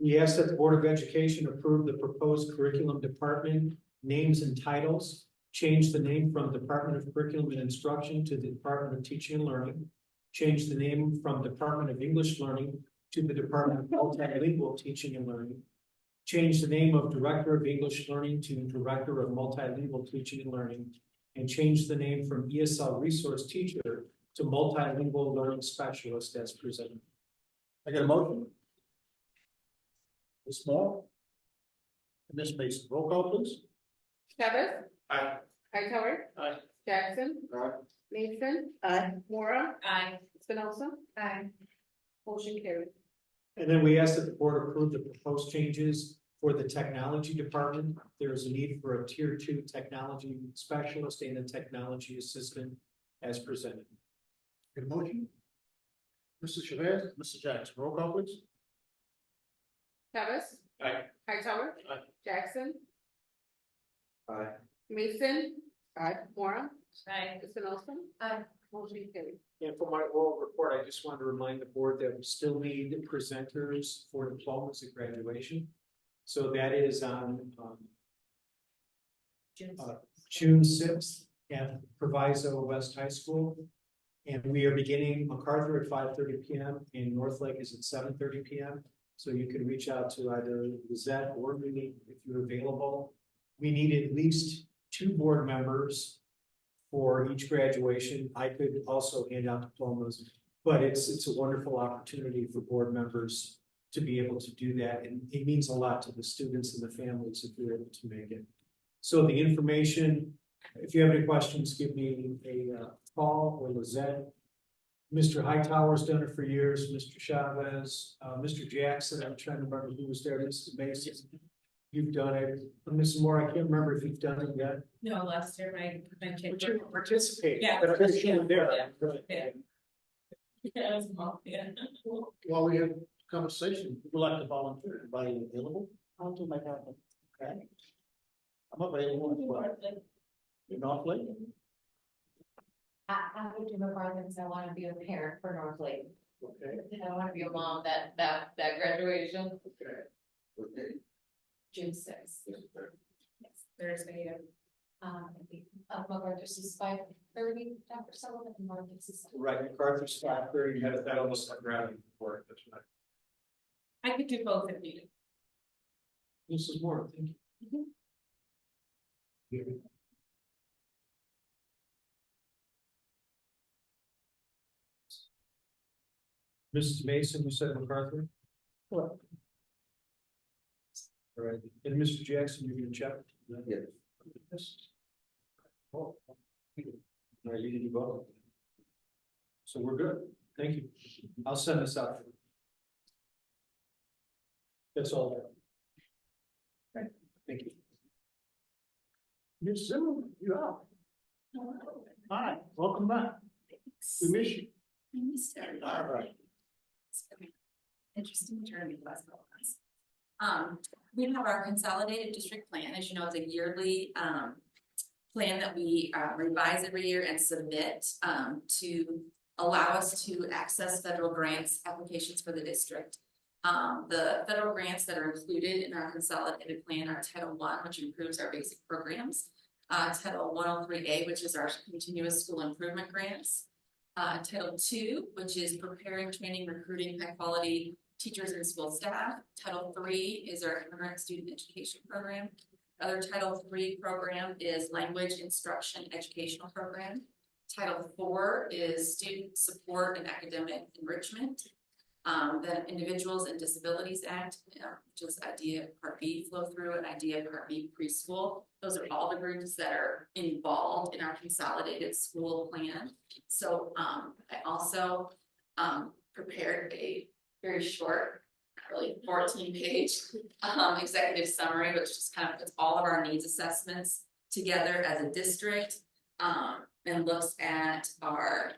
We ask that the Board of Education approve the proposed curriculum department names and titles, change the name from Department of Curriculum and Instruction to the Department of Teaching and Learning, change the name from Department of English Learning to the Department of Multilingual Teaching and Learning, change the name of Director of English Learning to Director of Multilingual Teaching and Learning, and change the name from ESL Resource Teacher to Multilingual Learning Specialist as presented. I get a motion? Ms. Moore? And Ms. Mason, roll call please. Chavez. Aye. Hightower. Aye. Jackson. Aye. Mason. Aye. Mora. Aye. Espinosa. Aye. Motion carried. And then we ask that the board approve the proposed changes for the technology department. There is a need for a tier 2 technology specialist and a technology assistant as presented. Get a motion? Mr. Chavez, Mr. Jackson, roll call please. Chavez. Aye. Hightower. Aye. Jackson. Aye. Mason. Aye. Mora. Aye. Espinosa. Aye. Motion carried. And for my oral report, I just want to remind the board that we still need presenters for diplomas at graduation. So that is on June 6th at Proviso West High School. And we are beginning MacArthur at 5:30 p.m. and Northlake is at 7:30 p.m. So you can reach out to either Lizette or me if you're available. We need at least 2 board members for each graduation. I could also hand out diplomas, but it's a wonderful opportunity for board members to be able to do that. And it means a lot to the students and the families if they're able to make it. So the information, if you have any questions, give me a call or Lizette. Mr. Hightower's done it for years, Mr. Chavez, Mr. Jackson, I'm trying to remember who was there, Mrs. Mason. You've done it, Mrs. Moore, I can't remember if you've done it yet. No, last year my kid. But you participate. Yeah. But I guess you were there. Yeah. Yeah, it was small, yeah. While we have conversation, would like to volunteer, anybody available? I'll do my part. Okay. I'm available as well. You're not late? I would do my part because I want to be a parent for North Lake. Okay. I want to be a mom that graduation, Okay. June sixth. Yes, Thursday, I think, McGregor's is 5:30, Dr. Sullivan, and Marcus is. Right, MacArthur's 5:30, you had that almost like grounding for that's right. I could do both if needed. Mrs. Moore, thank you. Mrs. Mason, you said MacArthur? Correct. All right, and Mr. Jackson, you're gonna check? Yes. Yes. Oh. No, you didn't vote. So we're good, thank you. I'll send this out. That's all. Okay, thank you. Ms. Zimmerman, you out. Hi, welcome back. We miss you. All right. Interesting journey the last couple months. We have our consolidated district plan, as you know, it's a yearly plan that we revise every year and submit to allow us to access federal grants applications for the district. The federal grants that are included in our consolidated plan are Title I, which improves our basic programs, Title 103A, which is our continuous school improvement grants, Title II, which is preparing, training, recruiting high quality teachers and school staff. Title III is our current student education program. Other Title III program is language instruction educational program. Title IV is student support and academic enrichment. The Individuals and Disabilities Act, which is IDEA Part B flow through and IDEA Part B preschool. Those are all the groups that are involved in our consolidated school plan. So I also prepared a very short, really 14-page executive summary, which just kind of puts all of our needs assessments together as a district and looks at our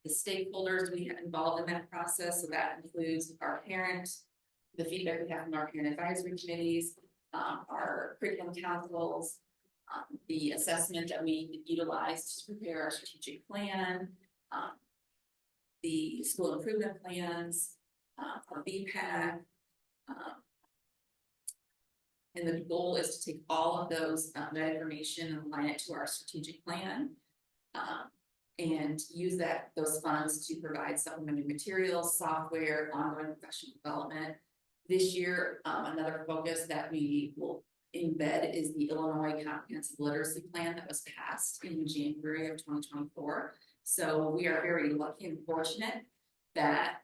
the stakeholders we have involved in that process. So that includes our parents, the feedback we have from our parent advisory committees, our curriculum councils, the assessment that we utilize to prepare our strategic plan, the school improvement plans, our BPAC. And the goal is to take all of those that information and align it to our strategic plan. And use those funds to provide supplementary materials, software, ongoing professional development. This year, another focus that we will embed is the Illinois Comprehensive Literacy Plan that was passed in January of 2024. So we are very lucky and fortunate that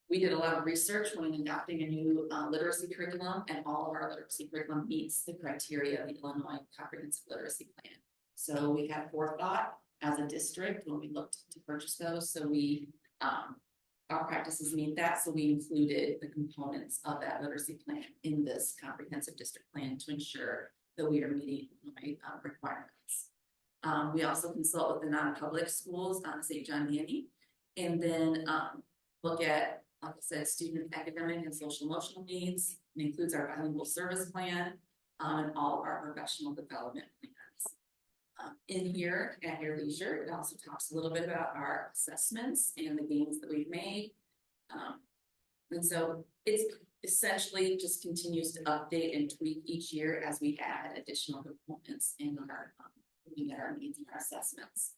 we did a lot of research when adopting a new literacy curriculum, and all of our literacy curriculum meets the criteria of the Illinois Comprehensive Literacy Plan. So we had forethought as a district when we looked to purchase those. So we, our practices meet that. So we included the components of that literacy plan in this comprehensive district plan to ensure that we are meeting my requirements. We also consult with the non-public schools on St. John Vianney, and then look at, like I said, student academic and social emotional needs. It includes our bilingual service plan and all of our professional development plans. In here at your leisure, it also talks a little bit about our assessments and the gains that we've made. And so it's essentially just continues to update and tweak each year as we add additional components in our looking at our needs and our assessments.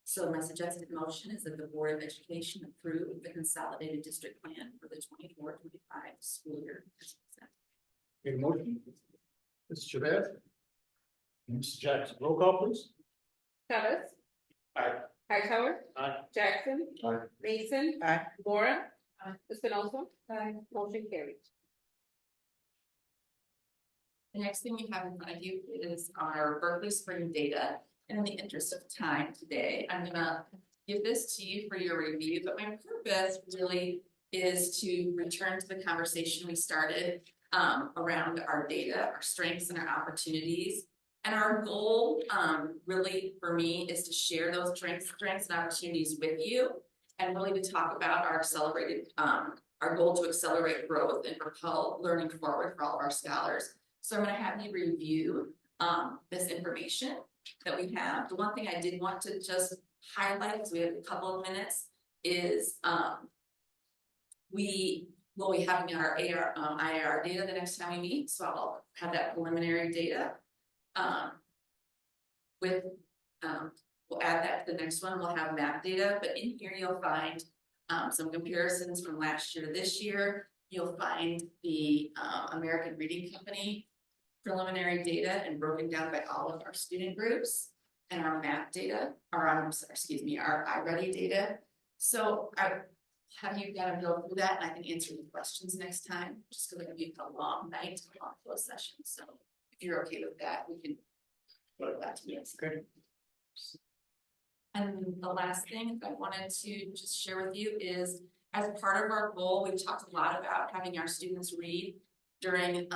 So my suggested motion is that the Board of Education approve the consolidated district plan for the 24-25 school year. Make a motion. Mr. Chavez. Mr. Jackson, roll call please. Chavez. Aye. Hightower. Aye. Jackson. Aye. Mason. Aye. Laura. Espinosa. Motion carries. The next thing we have in front of you is our Berkeley Spring data. And in the interest of time today, I'm gonna give this to you for your review, but my purpose really is to return to the conversation we started around our data, our strengths and our opportunities. And our goal really for me is to share those strengths and opportunities with you, and really to talk about our accelerated, our goal to accelerate growth and propel learning forward for all of our scholars. So I'm going to have you review this information that we have. The one thing I did want to just highlight, because we have a couple of minutes, is we will be having our IAR data the next time we meet. So I'll have that preliminary data. We'll add that to the next one. We'll have map data, but in here you'll find some comparisons from last year to this year. You'll find the American Reading Company preliminary data and broken down by all of our student groups, and our map data, or our iReady data. So I have you kind of go through that, and I can answer the questions next time, just because it'll be a long night, a long closed session. So if you're okay with that, we can go to that to me. Great. And the last thing I wanted to just share with you is, as part of our goal, we've talked a lot about having our students read during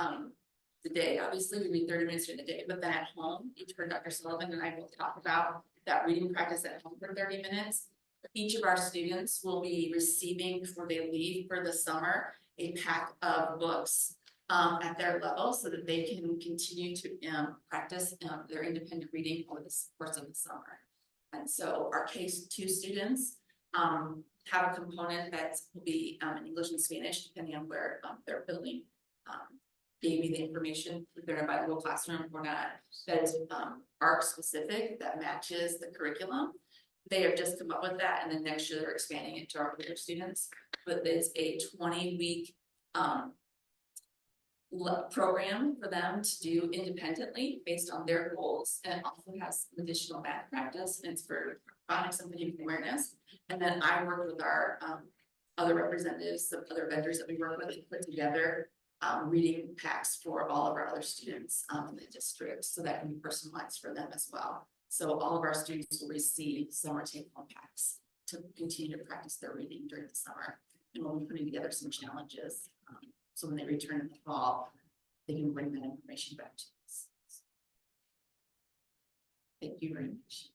the day. Obviously, we read 30 minutes during the day, but then at home, you've heard Dr. Sullivan and I will talk about that reading practice at home for 30 minutes. Each of our students will be receiving, before they leave for the summer, a pack of books at their level, so that they can continue to practice their independent reading over the course of the summer. And so our K2 students have a component that will be in English and Spanish, depending on where they're building. Gave me the information if they're in a bilingual classroom or not, that is ARC specific, that matches the curriculum. They have just come up with that, and then next year they're expanding it to our other students. But it's a 20-week program for them to do independently based on their goals, and it also has some additional math practice, and it's for phonics and phonemic awareness. And then I work with our other representatives, some other vendors that we work with, and put together reading packs for all of our other students in the district, so that can be personalized for them as well. So all of our students will receive summer take-home packs to continue to practice their reading during the summer. And we'll be putting together some challenges, so when they return in the fall, they can bring that information back to us. Thank you very much.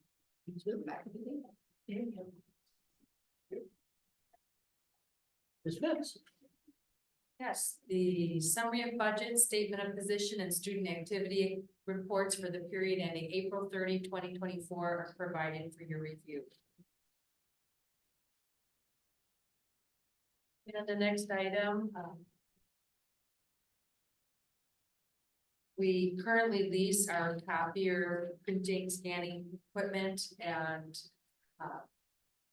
Back to the data. There you go. Ms. Vince? Yes, the summary of budget, statement of position, and student activity reports for the period ending April 30, 2024 are provided for your review. And the next item, we currently lease our copier, printing, scanning equipment, and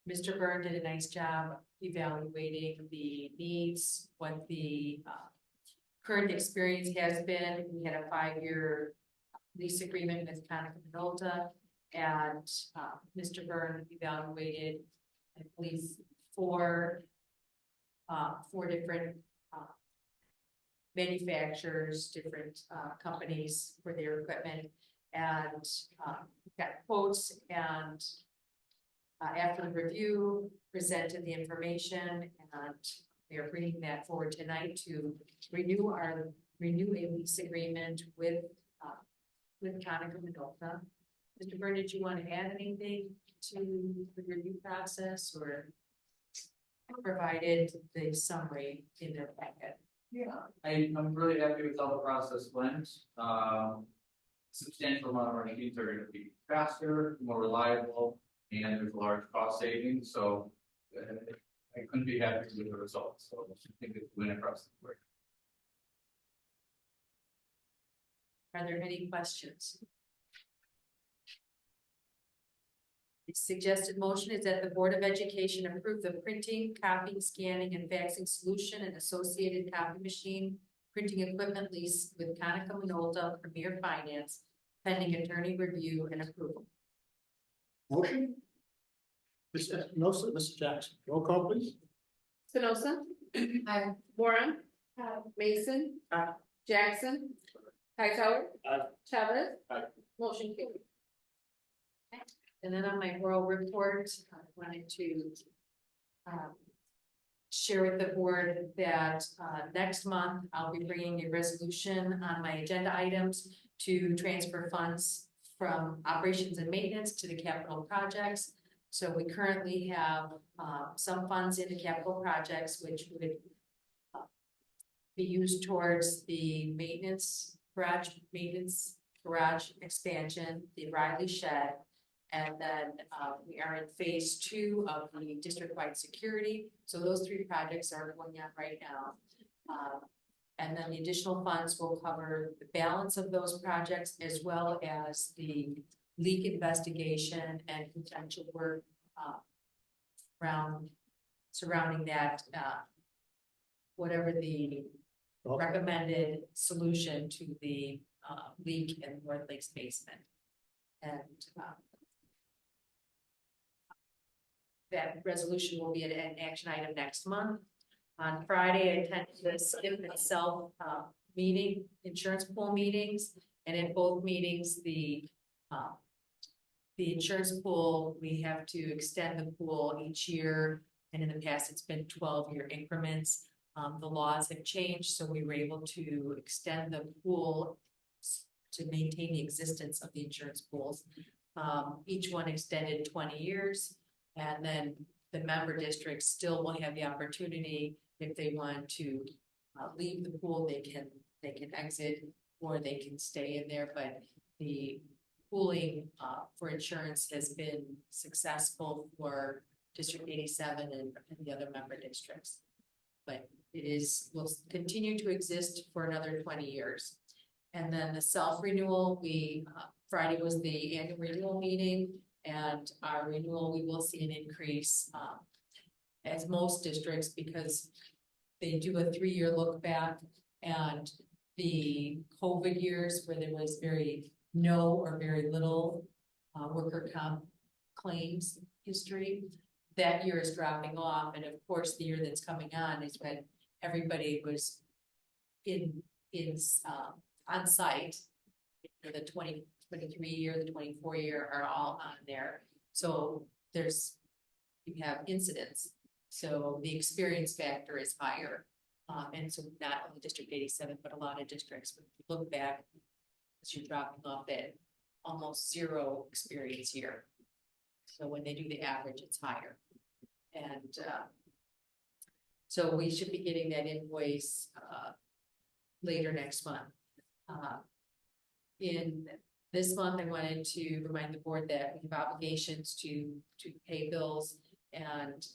Mr. Byrne did a nice job evaluating the needs, what the current experience has been. We had a 5-year lease agreement with Conica Minolta, and Mr. Byrne evaluated, I believe, four different manufacturers, different companies for their equipment, and got quotes, and after the review, presented the information, and we are bringing that forward tonight to renew a lease agreement with Conica Minolta. Mr. Byrne, did you want to add anything to the review process, or provided the summary in their packet? Yeah, I'm really happy with how the process went. Substantial amount of our machines are going to be faster, more reliable, and there's a large cost savings. So I couldn't be happier with the results. So I think it's a win across the board. Are there any questions? The suggested motion is that the Board of Education approve the printing, copying, scanning, and faxing solution and associated copy machine printing equipment lease with Conica Minolta Premier Finance, pending attorney review and approval. Motion? Ms. Espinosa, Mr. Jackson, roll call please. Spinoza. Aye. Warren. Mason. Jackson. Hightower. Aye. Chavez. Aye. Motion carried. And then on my oral report, I wanted to share with the board that next month I'll be bringing a resolution on my agenda items to transfer funds from operations and maintenance to the capital projects. So we currently have some funds in the capital projects, which would be used towards the garage expansion, the Riley shed. And then we are in phase 2 of the district-wide security. So those 3 projects are going on right now. And then the additional funds will cover the balance of those projects as well as the leak investigation and potential work surrounding that, whatever the recommended solution to the leak in North Lake's basement. And that resolution will be an action item next month. On Friday, I attended the SIP itself meeting, insurance pool meetings, and in both meetings, the insurance pool, we have to extend the pool each year, and in the past, it's been 12-year increments. The laws have changed, so we were able to extend the pool to maintain the existence of the insurance pools. Each one extended 20 years, and then the member districts still will have the opportunity, if they want to leave the pool, they can exit or they can stay in there, but the pooling for insurance has been successful for District 87 and the other member districts. But will continue to exist for another 20 years. And then the self-renewal, Friday was the annual renewal meeting, and our renewal, we will see an increase as most districts, because they do a 3-year look back, and the COVID years where there was no or very little worker comp claims history, that year is dropping off. And of course, the year that's coming on is when everybody was on site. The 2023 year, the 24 year are all on there. So you have incidents. So the experience factor is higher. And so not only District 87, but a lot of districts, when you look back, as you're dropping off that almost 0 experience year. So when they do the average, it's higher. And so we should be getting that invoice later next month. In this month, I wanted to remind the board that we have obligations to pay bills, and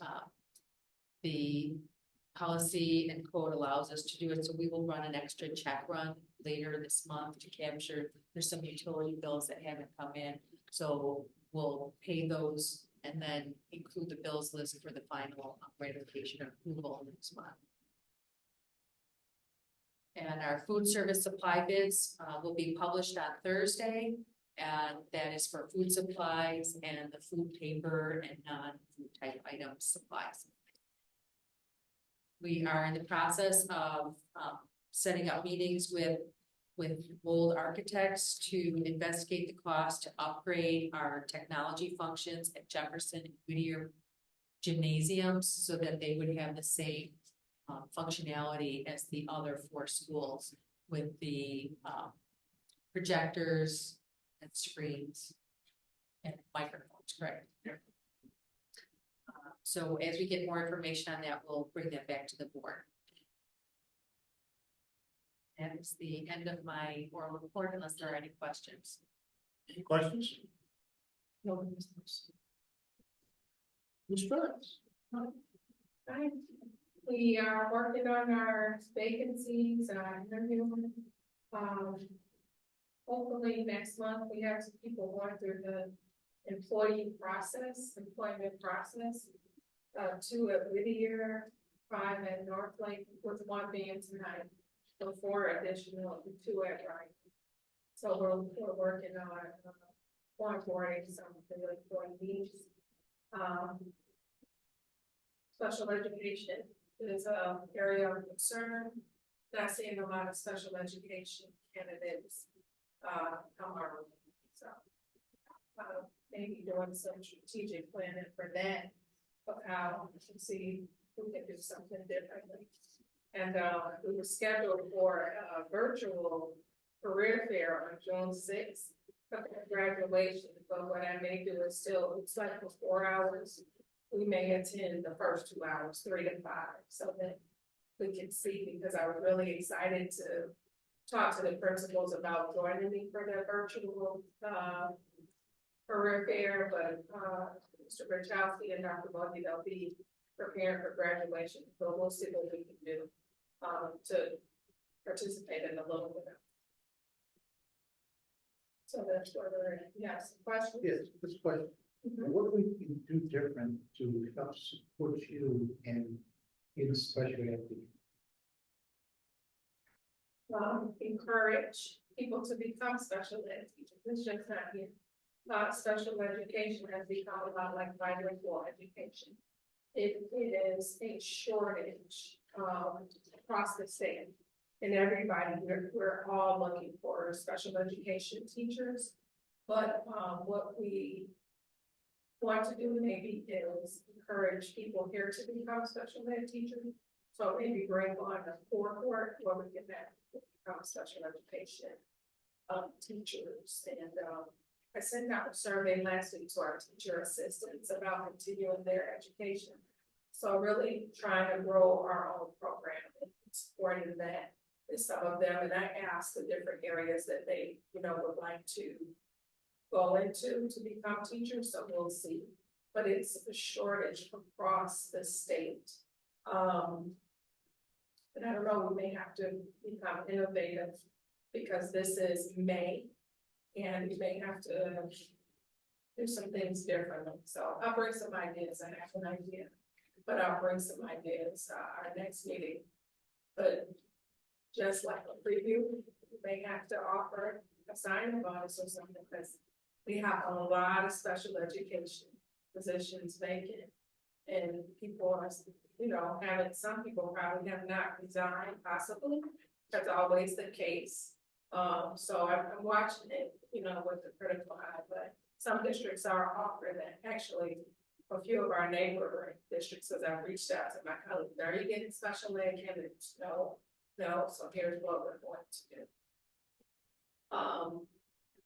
the policy and code allows us to do it. So we will run an extra check run later this month to capture. There's some utility bills that haven't come in, so we'll pay those and then include the bills list for the final ratification approval next month. And our food service supply bids will be published on Thursday, and that is for food supplies and the food paper and non-food type items supplies. We are in the process of setting up meetings with Bold Architects to investigate the cost to upgrade our technology functions at Jefferson and Whittier gymnasiums, so that they would have the same functionality as the other 4 schools, with the projectors and screens and microphones, correct? So as we get more information on that, we'll bring that back to the board. That is the end of my oral report, unless there are any questions. Any questions? No. Ms. Burns? Hi. We are working on our vacancies, interviewing. Hopefully next month we have some people going through the employment process. 2 at Whittier, 5 at North Lake, with 1 being tonight. So 4 additional, 2 at Wright. So we're working on onboarding some of the employees. Special education is an area of concern. Not seeing a lot of special education candidates come our way. So maybe doing some strategic planning for that. Of how to see if we can do something differently. And we were scheduled for a virtual career fair on June 6th. For graduation, but what I may do is still, it's like for 4 hours. We may attend the first 2 hours, 3 to 5, so that we can see, because I was really excited to talk to the principals about joining me for their virtual career fair, but Mr. Berchowski and Dr. Bundy, they'll be preparing for graduation, so we'll see what we can do to participate in a little bit. So that's where we're at. Yes, questions? Yes, this question. What do we can do different to help support you in special ed? Encourage people to become special ed teachers. It's just not here. Special education has become a lot like bilingual education. It is a shortage across the state. And everybody, we're all looking for special education teachers. But what we want to do maybe is encourage people here to become special ed teachers. So maybe bring on a cohort where we can become special education teachers. And I sent out a survey last week to our teacher assistants about continuing their education. So really trying to grow our own program and supporting that with some of them. And I asked the different areas that they, would like to go into to become teachers. So we'll see. But it's a shortage across the state. And I don't know, we may have to become innovative because this is May. And we may have to do some things differently. So I'll bring some ideas. I have an idea, but I'll bring some ideas our next meeting. But just like a preview, we may have to offer a sign-up bonus or something, because we have a lot of special education positions vacant, and people are, some people probably have not resigned, possibly. That's always the case. So I'm watching it, with the critical eye, but some districts are offering that. Actually, a few of our neighboring districts, as I've reached out to my colleagues, are you getting special ed candidates? No. So here's what we're going to do.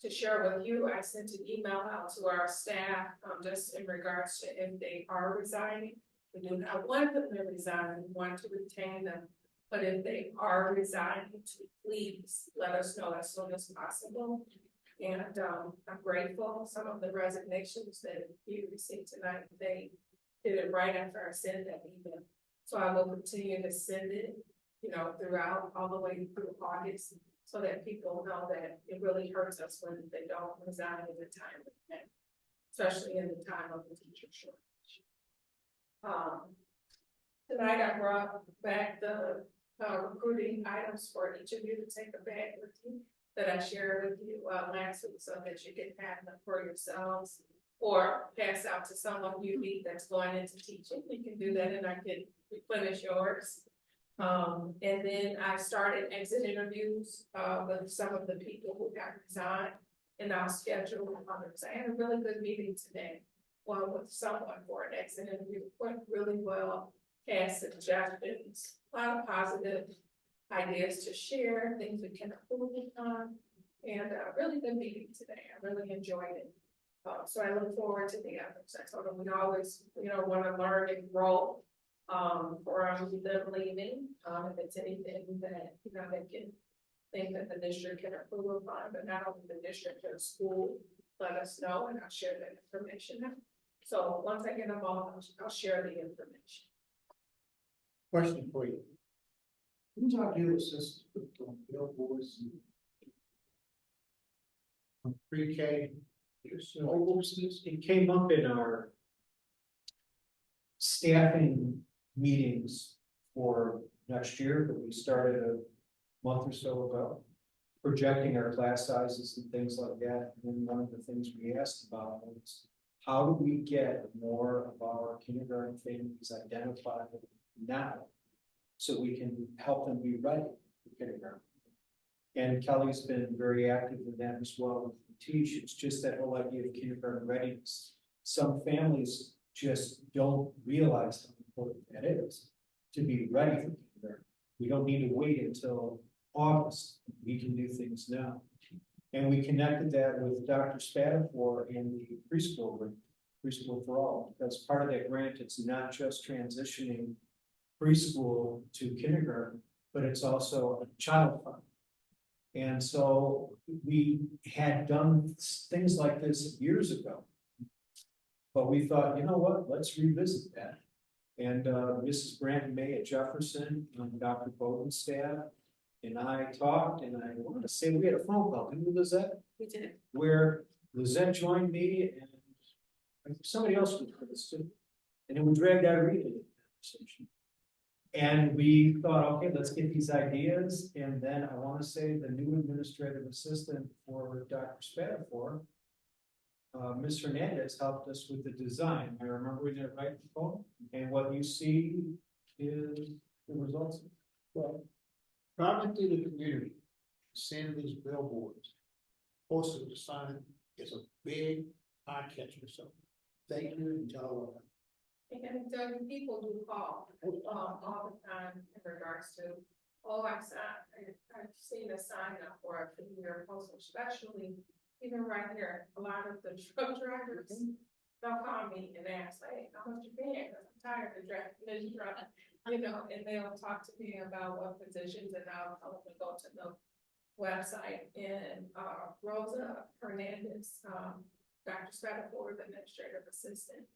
To share with you, I sent an email out to our staff, just in regards to if they are resigning. We do not want them to resign, we want to retain them. But if they are resigning, please let us know as soon as possible. And I'm grateful. Some of the resignations that you received tonight, they did it right after I sent that email. So I will continue to send it, throughout all the way through August, so that people know that it really hurts us when they don't resign at the time of the end, especially in the time of the teacher shortage. Tonight I brought back the recruiting items for each of you to take a bag with you that I shared with you last week, so that you can have them for yourselves or pass out to someone you meet that's going into teaching. You can do that and I can replenish yours. And then I started exit interviews with some of the people who got resigned, and I'll schedule others. I had a really good meeting today, one with someone for an exit interview. Went really well, had suggestions, a lot of positive ideas to share, things we can improve on, and a really good meeting today. I really enjoyed it. So I look forward to the others. I told them we always, want to learn and grow for them leaving. If it's anything that, they can think that the district can improve upon, but not only the district, but the school, let us know and I'll share that information out. So once I get them all, I'll share the information. Question for you. Who's our deal assistant with billboards and pre-K? It came up in our staffing meetings for next year that we started a month or so ago, projecting our class sizes and things like that. And then one of the things we asked about was, how do we get more of our kindergarten families identified now so we can help them be ready for kindergarten? And Kelly's been very active in that as well with the teach, it's just that whole idea of kindergarten readiness. Some families just don't realize how important that is to be ready for kindergarten. We don't need to wait until August, we can do things now. And we connected that with Dr. Spatafor and the preschool for all, because part of that grant, it's not just transitioning preschool to kindergarten, but it's also a child fund. And so we had done things like this years ago. But we thought, you know what, let's revisit that. And Mrs. Brandon May at Jefferson, and Dr. Bowden's staff, and I talked, and I want to say we had a phone call, didn't we, Lizette? We did. Where Lizette joined me and somebody else was with us too. And then we dragged Irene into the conversation. And we thought, okay, let's get these ideas. And then I want to say the new administrative assistant for Dr. Spatafor, Ms. Hernandez, helped us with the design. I remember we did it right before. And what you see is the results. Well, driving through the community, seeing these billboards, posted the sign is a big eye catcher. So thank you and tell And people do call, all the time in regards to, oh, I've seen a sign up for a commuter postal, especially even right here, a lot of the truck drivers, they'll call me and ask, hey, how much you paying? Because I'm tired of driving this truck, you know, and they'll talk to me about what positions, and I'll tell them to go to the website. And Rosa Hernandez, Dr. Spatafor, the administrative assistant,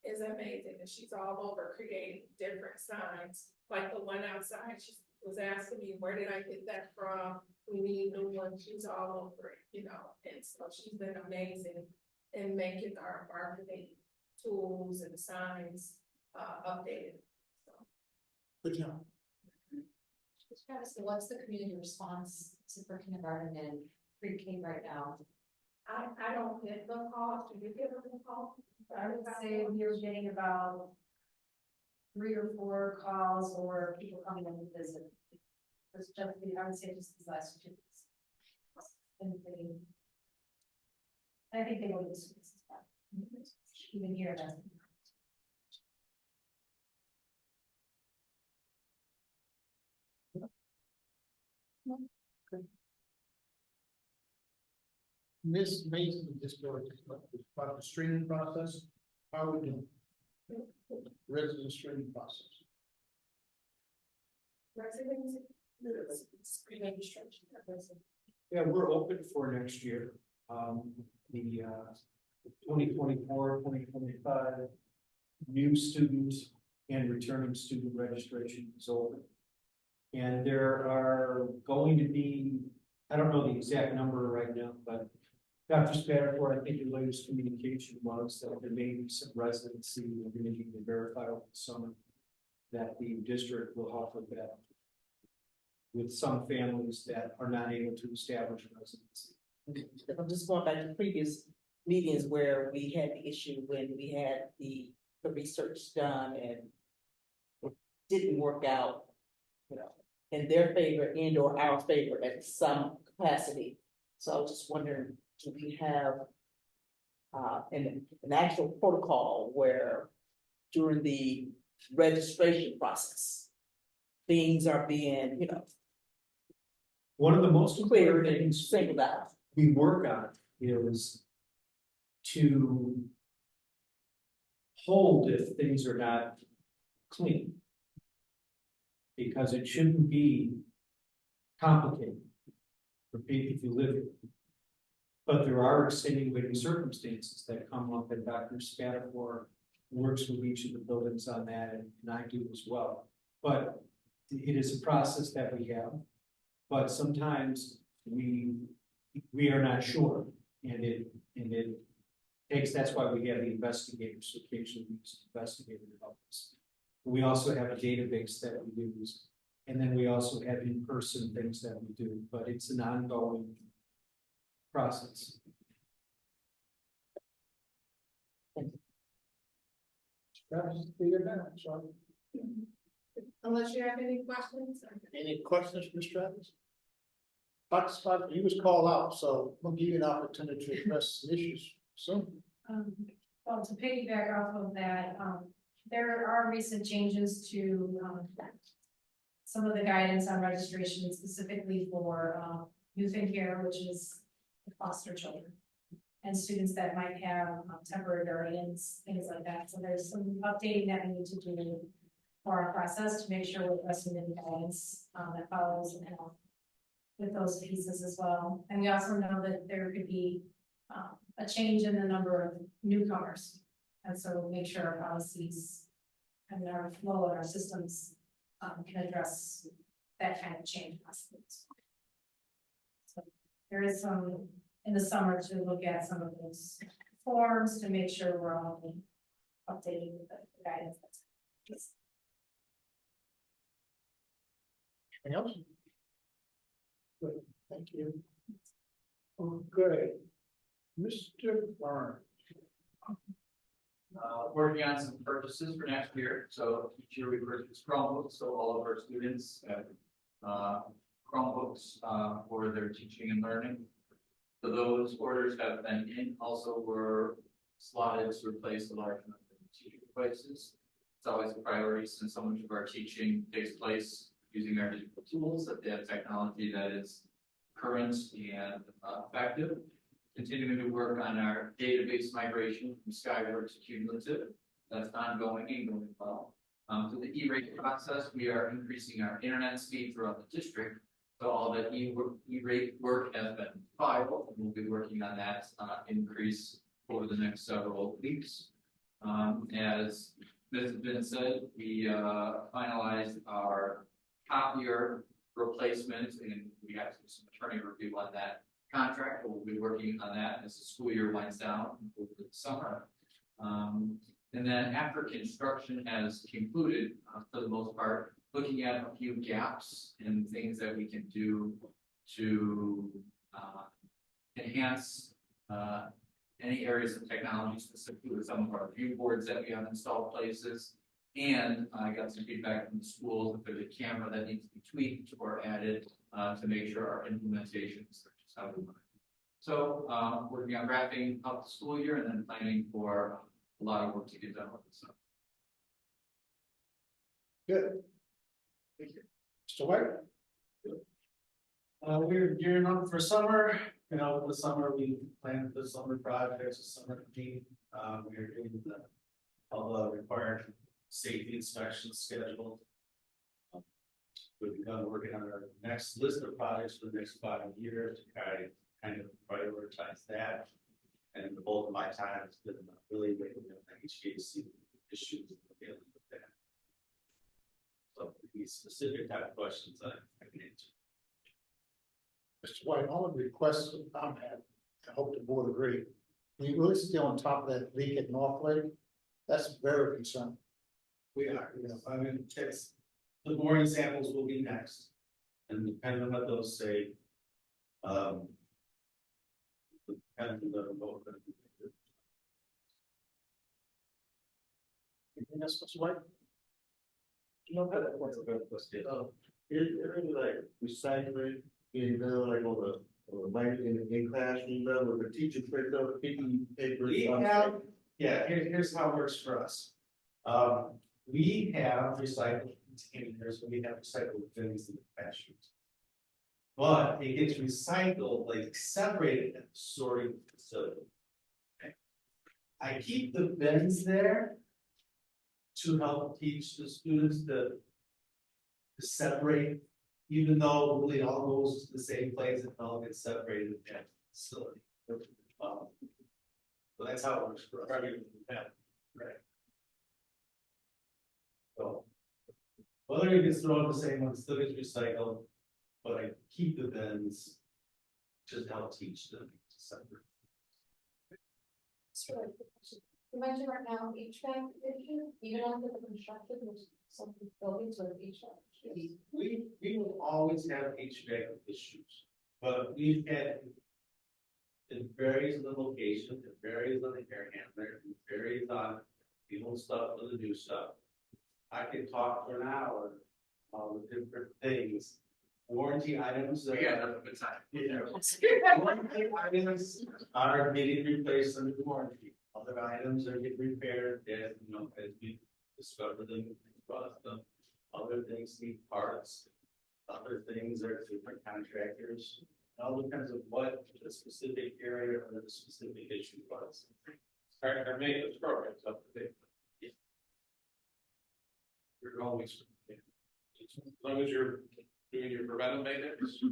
is amazing, and she's all over creating different signs, like the one outside. She was asking me, where did I get that from? We need new ones. She's all over it, you know, and so she's been amazing in making our marketing tools and signs updated. So. good job. So what's the community response for kindergarten and pre-K right now? I don't get the calls. Do you get a call? I would say we were getting about 3 or 4 calls or people coming in to visit. It's just, I would say just these last 2 weeks. I think they will be schools as well. Even here, that's. Ms. Mason, this board is part of the streaming process. How are we doing? Resident streaming process. Residency? Yeah, we're open for next year. The 2024-2025 new student and returning student registration is open. And there are going to be, I don't know the exact number right now, but Dr. Spatafor, I think your latest communication was that there may be some residency, we're going to need to verify over the summer that the district will offer that with some families that are not able to establish residency. I'm just going back to previous meetings where we had the issue when we had the research done and it didn't work out, you know, in their favor and or our favor at some capacity. So I was just wondering, do we have an actual protocol where during the registration process, things are being, you know, One of the most clear things singled out? we work on is to hold if things are not clean. Because it shouldn't be complicated for people if you live here. But there are extenuating circumstances that come up, and Dr. Spatafor works with each of the buildings on that, and I do as well. But it is a process that we have, but sometimes we are not sure, and it takes, that's why we have the investigators, so occasionally we use an investigator to help us. We also have a database that we use, and then we also have in-person things that we do, but it's an ongoing process. Travis, figure it out, sorry. Unless you have any questions. Any questions, Ms. Travis? Dr. Scott, he was called out, so we'll give you an opportunity to address some issues soon. Well, to piggyback off of that, there are recent changes to, some of the guidance on registration specifically for, youth in care, which is foster children. And students that might have temporary guardians, things like that. So there's some updating that we need to do for our process to make sure we're addressing the guidance, that follows and help with those pieces as well. And we also know that there could be, a change in the number of newcomers. And so we'll make sure our policies and our flow and our systems can address that kind of change possibly. So there is some in the summer to look at some of those forms to make sure we're all updating with the guidance. Anything else? Good, thank you. Okay. Mr. Barnes. Working on some purchases for next year. So each year we purchase Chromebooks, so all of our students have Chromebooks for their teaching and learning. So those orders have been in. Also, were slotted to replace a large number of teacher devices. It's always a priority since so much of our teaching takes place using our digital tools, that they have technology that is current and effective. Continuing to work on our database migration from Skyward to Cumulative. That's ongoing and going well. Through the E-rate process, we are increasing our internet speed throughout the district. So all that E-rate work has been filed, and we'll be working on that increase over the next several weeks. As has been said, we finalized our copier replacement, and we have to do some attorney review on that contract, but we'll be working on that as the school year winds down over the summer. And then after construction has concluded, for the most part, looking at a few gaps and things that we can do to enhance any areas of technology, specifically with some of our view boards that we have installed places. And I got some feedback from the schools if there's a camera that needs to be tweaked or added to make sure our implementation is just how we want it. So working on wrapping up the school year and then planning for a lot of work to get done with this. Good. Thank you. Mr. White? We're gearing up for summer. You know, with the summer, we planned the summer projects, the summer meeting. We're doing all the required safety inspections scheduled. We've begun working on our next list of projects for the next 5 years to kind of prioritize that. And the bulk of my time has been really making the HVAC issues and dealing with that. So these specific type of questions I can answer. Mr. White, all the requests I'm having, I hope the board agree. When you really stay on top of that leak at North Lake, that's very concerning. We are, you know, I mean, it's, the boring samples will be next. And depending on what those say, depending on the vote. Anything else, Mr. White? You know, what's a good question? Is there any like recycling being done like on in classroom level, the teacher picks up picking paper? We have, yeah, here's how it works for us. We have recycled containers, we have recycled bins in the classrooms. But it gets recycled, like separated at the sorting facility. Okay. I keep the bins there to help teach the students to separate, even though really all goes to the same place and all gets separated at the facility. So that's how it works for us. Right. So whether it gets thrown the same one, still gets recycled, but I keep the bins just to help teach them to separate. Sure. You mentioned right now HVAC issue, even after the construction, there's some buildings with HVAC. We will always have HVAC issues, but we've had, it varies on the location, it varies on the air handler, it varies on the old stuff or the new stuff. I could talk for an hour on the different things warranty items that. We got nothing but time. Warranty items are getting replaced under warranty. Other items are getting repaired, as you know, as we discover them, bust them. Other things need parts. Other things are different contractors. It all depends on what the specific area or the specific issue was. Our maintenance programs up to date. You're always, as long as you're doing your preventive maintenance.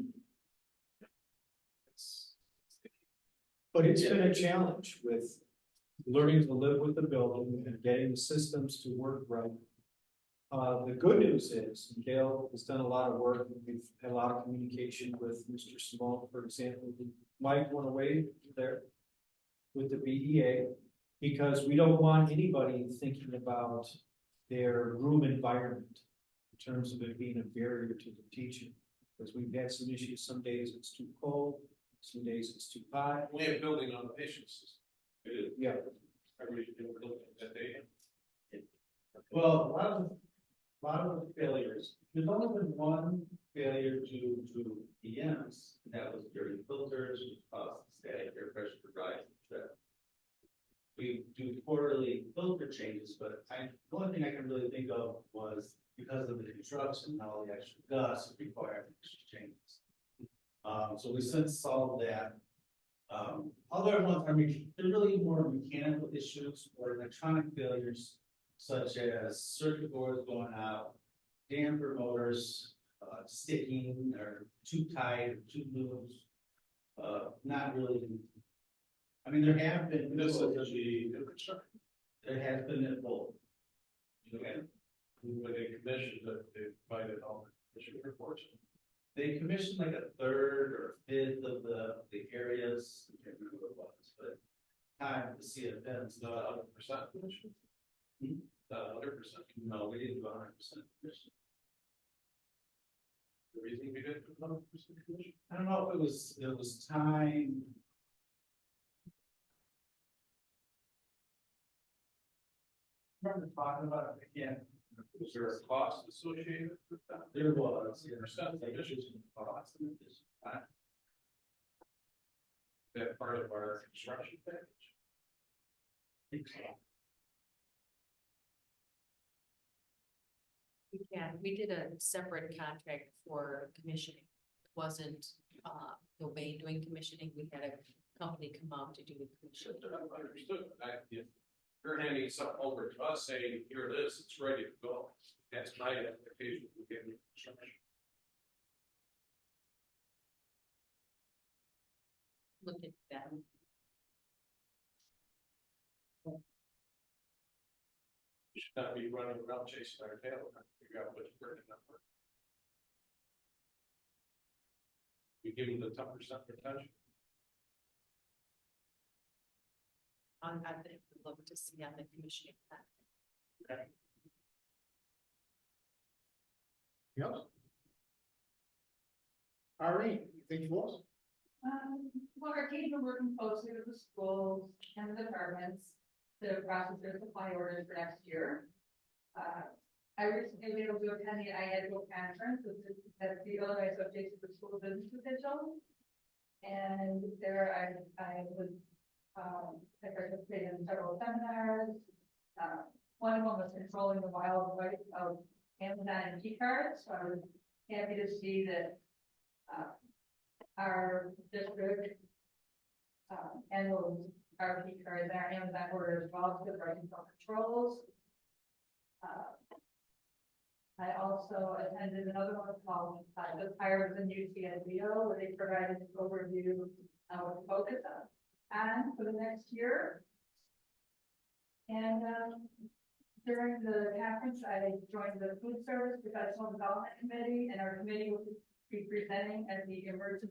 But it's been a challenge with learning to live with the building and getting the systems to work right. The good news is, Gail has done a lot of work, and we've had a lot of communication with Mr. Small, for example, who might went away there with the BEA, because we don't want anybody thinking about their room environment in terms of it being a barrier to the teaching. Because we've had some issues, some days it's too cold, some days it's too hot. We have building on the patient's system. We do. Yeah. Every building that they. Well, a lot of the failures, there's only been one failure to EMs, and that was during filters, static air pressure rise. We do quarterly filter changes, but the only thing I can really think of was because of the new trucks and all the extra dust required extra changes. So we since solved that. Other ones, I mean, they're really more mechanical issues or electronic failures, such as circuit boards going out, damper motors sticking or too tight or too loose. Not really. I mean, there have been. This is the infrastructure. There has been a both. And when they commissioned it, they provided all the issue reports. They commissioned like a third or fifth of the areas. I can't remember what it was, but time the CFM's Not 100% commission. Not 100%. No, we didn't do 100% commission. The reason we didn't do 100% commission. I don't know if it was time. Remember talking about it again. Was there a cost associated with that? There was, yeah. Percent commission cost. That part of our construction package. Yeah, we did a separate contract for commissioning. It wasn't, Wayne doing commissioning. We had a company come out to do the commissioning. Understood. If you're handing something over to us saying, here it is, it's ready to go. That's my expectation of getting construction. Look at that. You should not be running around chasing our tail, trying to figure out what's burning up. We give them the 10% retention. I think we'd love to see on the commissioning plan. Okay. Yes. All right, you think you was? Well, our teams are working closely with the schools and the departments to process their supply orders for next year. I recently was able to attend the IEDO conference, which is at the Illinois Association of School Business Officials. And there I was, I participated in several seminars. One of them was controlling the wild rights of Amazon and G cards. So I was happy to see that our district and those RP cards, our Amazon orders, well, to the right controls. I also attended another one called the Pirates and UCSBO, where they provided an overview of focus on for the next year. And during the conference, I joined the Food Service Professional Development Committee, and our committee will be presenting at the emerging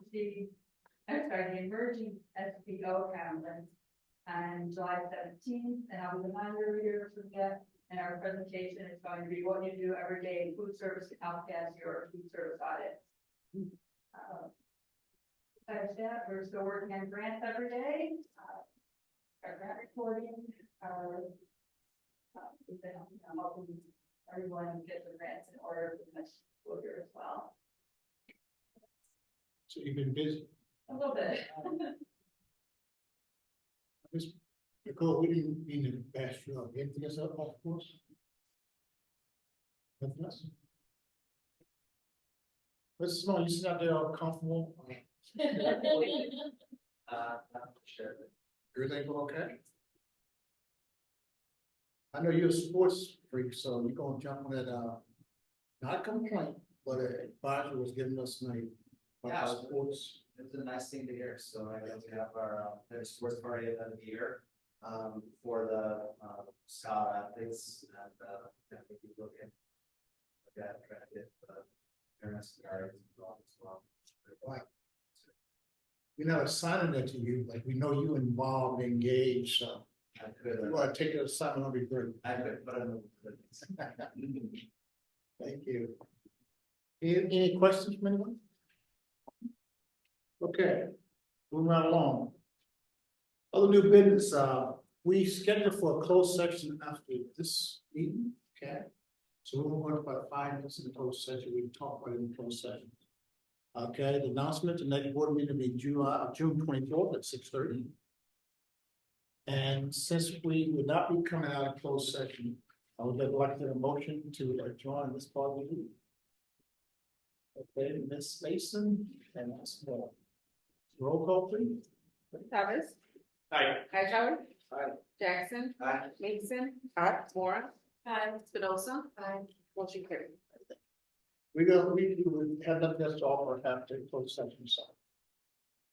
SBO conference on July 17th, and I'll be the moderator for that. And our presentation is going to be what you do every day in food service to outpass your food service audit. Besides that, we're still working on grants every day. Our grant reporting, we've been helping everyone get the grants in order for the next school year as well. So you've been busy. A little bit. Ms. Nicole, we didn't mean to bash you up. Anything else up, of course? Nothing else? Mrs. Simone, you sit out there all comfortable? Not sure. Everything go okay? I know you're a sports freak, so we're gonna jump on that, not a complaint, but advisor was giving us tonight. Yeah. About sports. It's a nice thing to hear, so I guess we have our, sports party at the end of the year, for the, scout athletes, and, yeah, we can look at trying to get, parents and guardians involved as well. Right. We're not assigning that to you, like, we know you involved, engaged, so. I could, If you wanna take that assignment, I'll be great. I could, but I'm. Thank you. Any questions from anyone? Okay, moving right along. Other new business, we scheduled for a closed session after this meeting, okay? So we'll go about 5 minutes in the closed session, we can talk about it in the closed session. Okay, the announcement, the next board meeting will be June 24th at 6:30. And since we would not be coming out of closed session, I would like to have a motion to adjourn this part of the meeting. Okay, Ms. Mason and Ms. Moore. Roll call, please. Travis. Aye. Hightower. Aye. Jackson. Aye. Mason. Aye. Mora. Hi. Spinoza. Hi. Motion carried. We would have nothing else to offer after closed session, so.